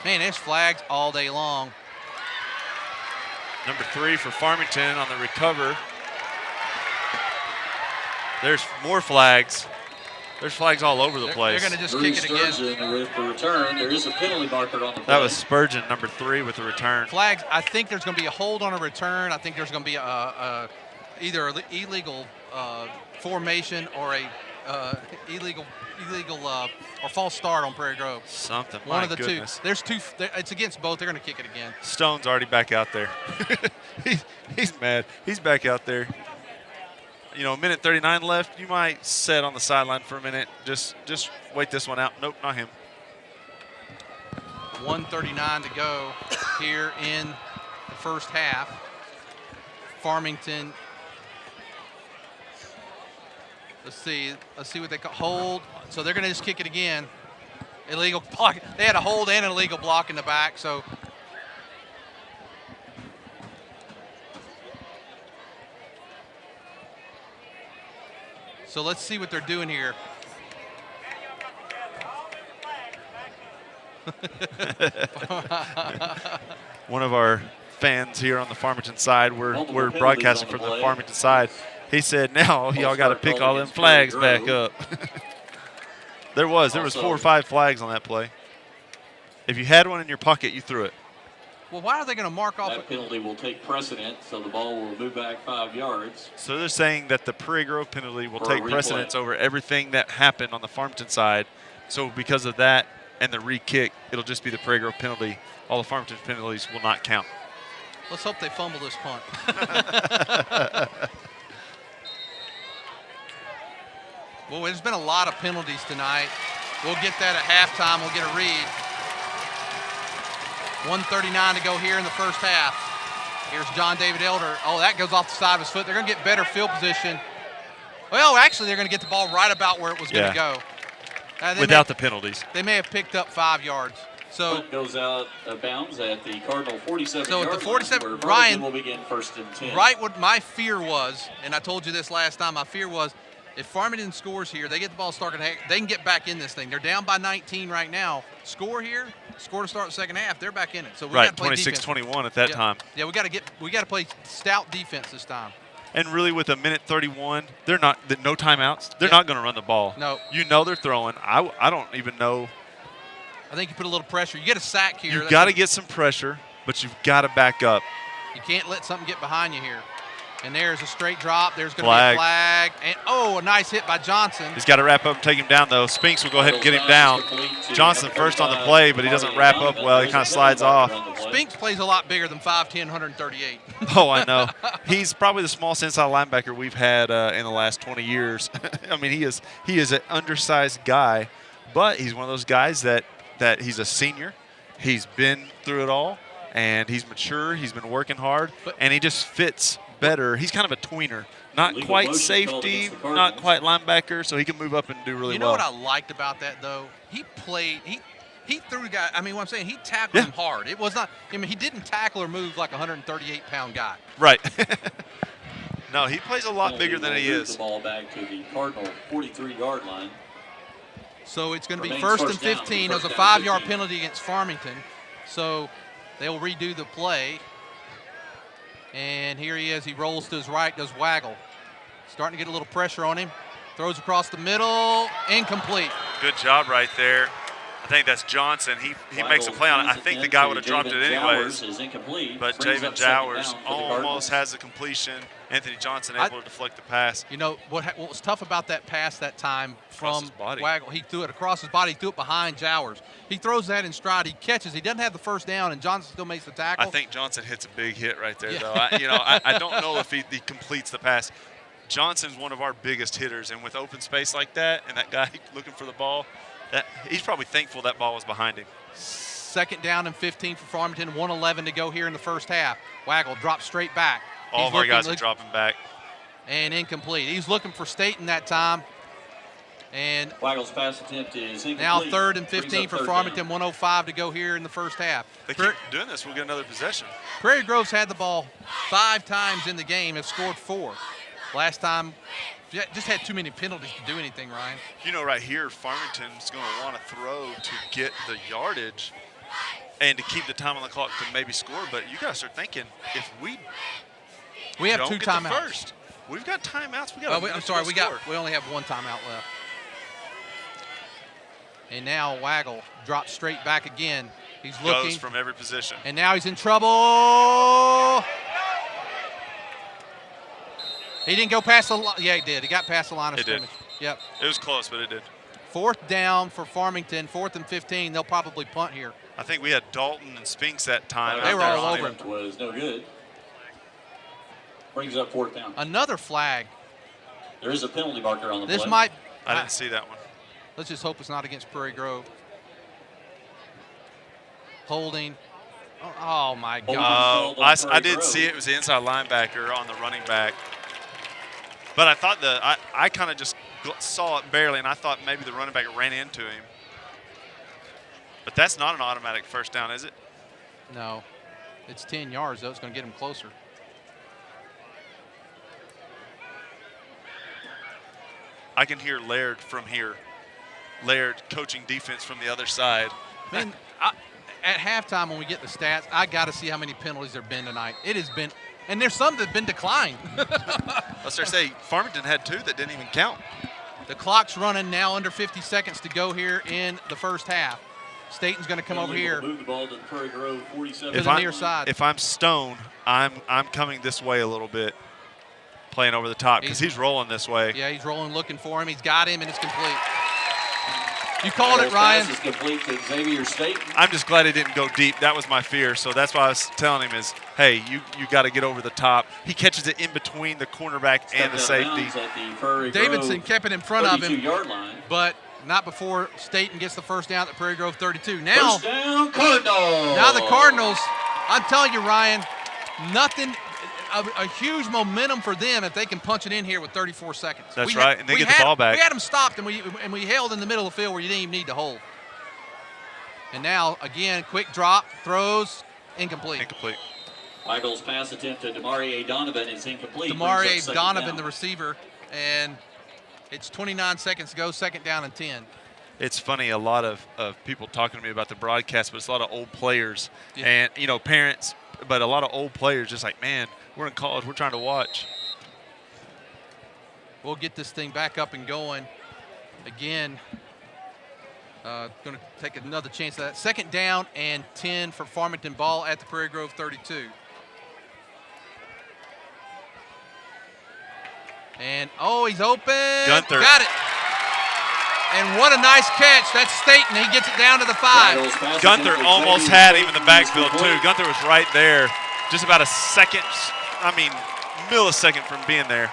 Man, there's flags all day long. Number 3 for Farmington on the recover. There's more flags. There's flags all over the place. They're going to just kick it again. With the return, there is a penalty marker on the play. That was Spurgeon, number 3, with the return. Flags. I think there's going to be a hold on a return. I think there's going to be either an illegal formation or a illegal or false start on Prairie Grove. Something. One of the goodness. two. There's two. It's against both. They're going to kick it again. Stone's already back out there. He's mad. He's back out there. A minute 39 left. You might sit on the sideline for a minute. Just wait this one out. Nope, not him. 1:39 to go here in the first half. Farmington. Let's see what they call hold. So they're going to just kick it again. Illegal block. They had a hold and an illegal block in the back. So let's see what they're doing here. One of our fans here on the Farmington side, we're broadcasting from the Farmington side. He said, now y'all got to pick all them flags back up. There was 4 or 5 flags on that play. If you had one in your pocket, you threw it. Well, why are they going to mark off? That penalty will take precedent, so the ball will move back 5 yards. So they're saying that the Prairie Grove penalty will take precedence over everything that happened on the Farmington side. So because of that and the re-kick, it'll just be the Prairie Grove penalty. All the Farmington penalties will not count. Let's hope they fumble this punt. Well, there's been a lot of penalties tonight. We'll get that at halftime. We'll get a read. 1:39 to go here in the first half. Here's John David Elder. Oh, that goes off the side of his foot. They're going to get better field position. Well, actually, they're going to get the ball right about where it was going to go. Without the penalties. They may have picked up 5 yards. So it goes out of bounds at the Cardinal 47. So at the 47, line, Ryan will begin 1st and 10. Right, what my fear was, and I told you this last time. My fear was, if Farmington scores here, they get the ball started. They can get back in this thing. They're down by 19 right now. Score here, score to start the second half. They're back in it. So we got to play 26-21 at that time. Yeah, we got to play stout defense this time. And really, with 1:31, they're not no timeouts. They're not going to run the ball. No. You know they're throwing. I don't even know. I think you put a little pressure. You get a sack here. You've got to get some pressure, but you've got to back up. You can't let something get behind you here. And there's a straight drop. There's going to be a flag. And, a nice hit by Johnson. He's got to wrap up and take him down, though. Spinks will go ahead and get him down. Johnson first on the play, but he doesn't wrap up well. He kind of slides off. Spinks plays a lot bigger than 5'10", 138. Oh, I know. He's probably the smallest inside linebacker we've had in the last 20 years. I mean, he is an undersized guy, but he's one of those guys that he's a senior. He's been through it all, and he's mature. He's been working hard, and he just fits better. He's kind of a tweener. Not quite safety, not quite linebacker, so he can move up and do really well. You know what I liked about that, though? He threw the guy. I mean, what I'm saying, he tackled him hard. It was not, he didn't tackle or move like a 138-pound guy. Right. No, he plays a lot bigger than he is. The ball back to the Cardinal 43-yard line. So it's going to be 1st and 15. It was a 5-yard penalty against Farmington. So they'll redo the play. And here he is. He rolls to his right, does waggle. Starting to get a little pressure on him. Throws across the middle. Incomplete. Good job right there. I think that's Johnson. He makes a play on it. I think the guy would have dropped it anyways. But Javen Jowers almost has a completion. Anthony Johnson able to deflect the pass. You know, what was tough about that pass that time from Waggle, he threw it across his body. He threw it behind Jowers. He throws that in stride. He catches. He doesn't have the first down, and Johnson still makes the tackle. I think Johnson hits a big hit right there, though. I don't know if he completes the pass. Johnson's one of our biggest hitters, and with open space like that and that guy looking for the ball, he's probably thankful that ball was behind him. 2nd down and 15 for Farmington, 1:11 to go here in the first half. Waggle drops straight back. All of our guys are dropping back. And incomplete. He's looking for Staten that time. And Waggle's pass attempt is incomplete. Now 3rd and 15 for Farmington, 1:05 to go here in the first half. They keep doing this, we'll get another possession. Prairie Grove's had the ball 5 times in the game, have scored 4. Last time, just had too many penalties to do anything, Ryan. You know, right here, Farmington's going to want to throw to get the yardage and to keep the time on the clock to maybe score. But you got to start thinking, if we have don't 2 get timeouts. First, we've got timeouts. We only have 1 timeout left. And now Waggle drops straight back again. He's looking. Goes from every position. And now he's in trouble. He didn't go past the line. Yeah, he did. He got past the line of scrimmage. Yep. It was close, but it did. 4th down for Farmington, 4th and 15. They'll probably punt here. I think we had Dalton and Spinks that time. They were all over him. Was no good. Brings up 4th down. Another flag. There is a penalty marker on the play. I didn't see that one. Let's just hope it's not against Prairie Grove. Holding. Oh my God. I did see it. It was the inside linebacker on the running back. But I thought I kind of just saw it barely, and I thought maybe the running back ran into him. But that's not an automatic first down, is it? No. It's 10 yards, though. It's going to get him closer. I can hear Laird from here. Laird coaching defense from the other side. Man, at halftime when we get the stats, I got to see how many penalties there have been tonight. It has been, and there's some that have been declined. Let's say Farmington had 2 that didn't even count. The clock's running now, under 50 seconds to go here in the first half. Staten's going to come over here Move the ball to the Prairie Grove 47. to the near side. If I'm Stone, I'm coming this way a little bit, playing over the top, because he's rolling this way. Yeah, he's rolling, looking for him. He's got him, and it's complete. You called it, Ryan. Pass is complete to Xavier Staten. I'm just glad it didn't go deep. That was my fear. So that's why I was telling him is, hey, you got to get over the top. He catches it in between the cornerback and the safety. Davidson kept it in front of him, 32-yard line. but not before Staten gets the first down at Prairie Grove 32. Now, First down, Cardinals. now the Cardinals, I'm telling you, Ryan, nothing, a huge momentum for them if they can punch it in here with 34 seconds. That's right, and they get the ball back. We had them stopped, and we held in the middle of the field where you didn't even need to hold. And now, again, quick drop, throws, incomplete. Michael's pass attempt to Demarie Donovan is incomplete. Demarie Donovan, the receiver, and it's 29 seconds to go, second down and 10. It's funny, a lot of people talking to me about the broadcast, but it's a lot of old players Yeah. and, parents, but a lot of old players just like, man, we're in college, we're trying to watch. We'll get this thing back up and going. Again, going to take another chance at that. Second down and 10 for Farmington, ball at the Prairie Grove 32. And, he's open. Gunther. Got it. And what a nice catch. That's Staten. He gets it down to the 5. Gunther almost had him in the backfield, too. Gunther was right there, just about a second, millisecond from being there.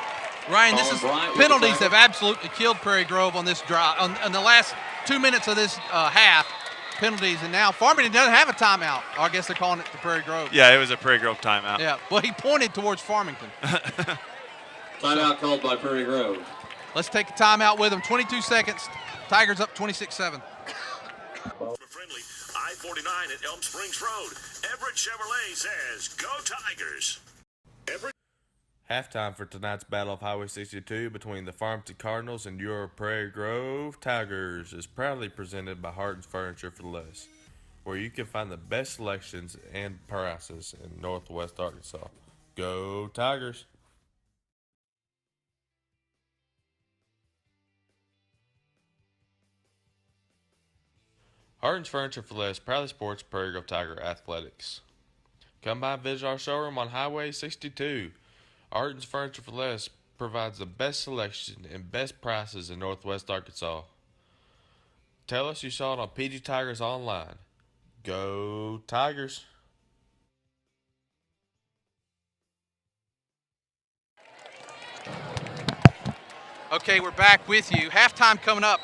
Ryan, this is penalties have absolutely killed Prairie Grove on this drive. On the last 2 minutes of this half, penalties, and now Farmington doesn't have a timeout. I guess they're calling it the Prairie Grove. Yeah, it was a Prairie Grove timeout. Yeah, well, he pointed towards Farmington. Timeout called by Prairie Grove. Let's take a timeout with them. 22 seconds. Tigers up 26-7. Friendly I-49 at Elm Springs Road. Everett Chevrolet says, "Go Tigers." Halftime for tonight's Battle of Highway 62 between the Farmington Cardinals and your Prairie Grove Tigers is proudly presented by Harton's Furniture for Less, where you can find the best selections and prices in Northwest Arkansas. Go Tigers! Harton's Furniture for Less proudly supports Prairie Grove Tiger Athletics. Come by and visit our showroom on Highway 62. Harton's Furniture for Less provides the best selection and best prices in Northwest Arkansas. Tell us you saw it on PG Tigers Online. Go Tigers! Okay, we're back with you. Halftime coming up.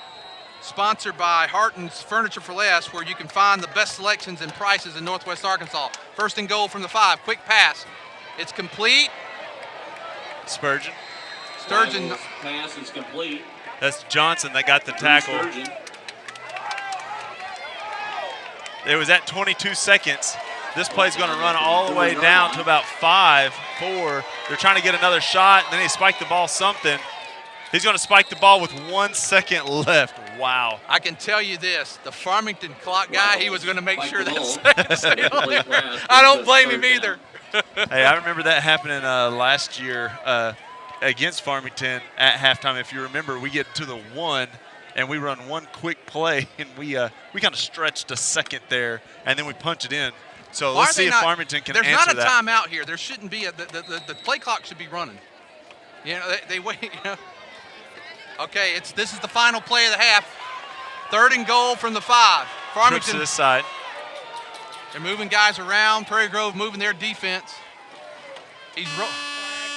Sponsored by Harton's Furniture for Less, where you can find the best selections and prices in Northwest Arkansas. First and goal from the 5. Quick pass. It's complete. Spurgeon. Sturgeon. Pass is complete. That's Johnson that got the tackle. Sturgeon. It was at 22 seconds. This play's going to run all the way down to about 5, 4. They're trying to get another shot, and then he spiked the ball something. He's going to spike the ball with 1 second left. Wow. I can tell you this, the Farmington clock guy, he was going to make sure that second stayed on there. I don't blame him either. Hey, I remember that happening last year against Farmington at halftime. If you remember, we get to the 1, and we run one quick play, and we kind of stretched a second there, and then we punch it in. So let's see if Farmington can answer that. There's not a timeout here. There shouldn't be. The play clock should be running. You know, they wait, you know. Okay, this is the final play of the half. Third and goal from the 5. Farmington trips to this side. They're moving guys around. Prairie Grove moving their defense.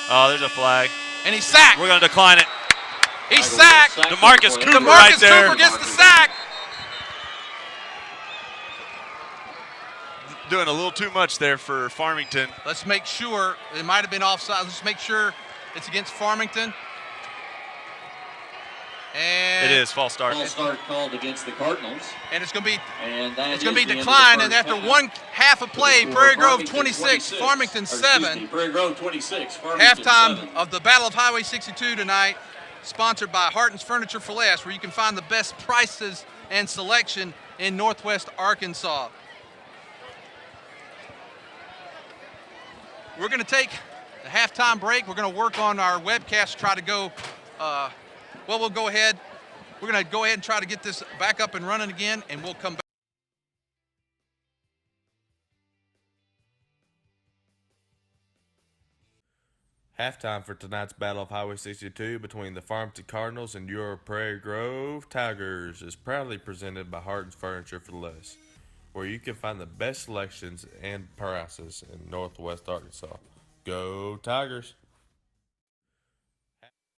Oh, there's a flag. And he's sacked. We're going to decline it. He's sacked. DeMarcus Cooper right there. Cooper gets the sack. Doing a little too much there for Farmington. Let's make sure. It might have been offside. Let's make sure it's against Farmington. And It is false start. False start called against the Cardinals. And it's going to be And that it's going to is be the end of the declined. first And after half. one half of play, The score, Prairie Grove Farmington 26, Farmington 7. Prairie Grove 26, Farmington Halftime 7. of the Battle of Highway 62 tonight, sponsored by Harton's Furniture for Less, where you can find the best prices and selection in Northwest Arkansas. We're going to take a halftime break. We're going to work on our webcast, try to go, we'll go ahead. We're going to go ahead and try to get this back up and running again, and we'll come back. Halftime for tonight's Battle of Highway 62 between the Farmington Cardinals and your Prairie Grove Tigers is proudly presented by Harton's Furniture for Less, where you can find the best selections and prices in Northwest Arkansas. Go Tigers!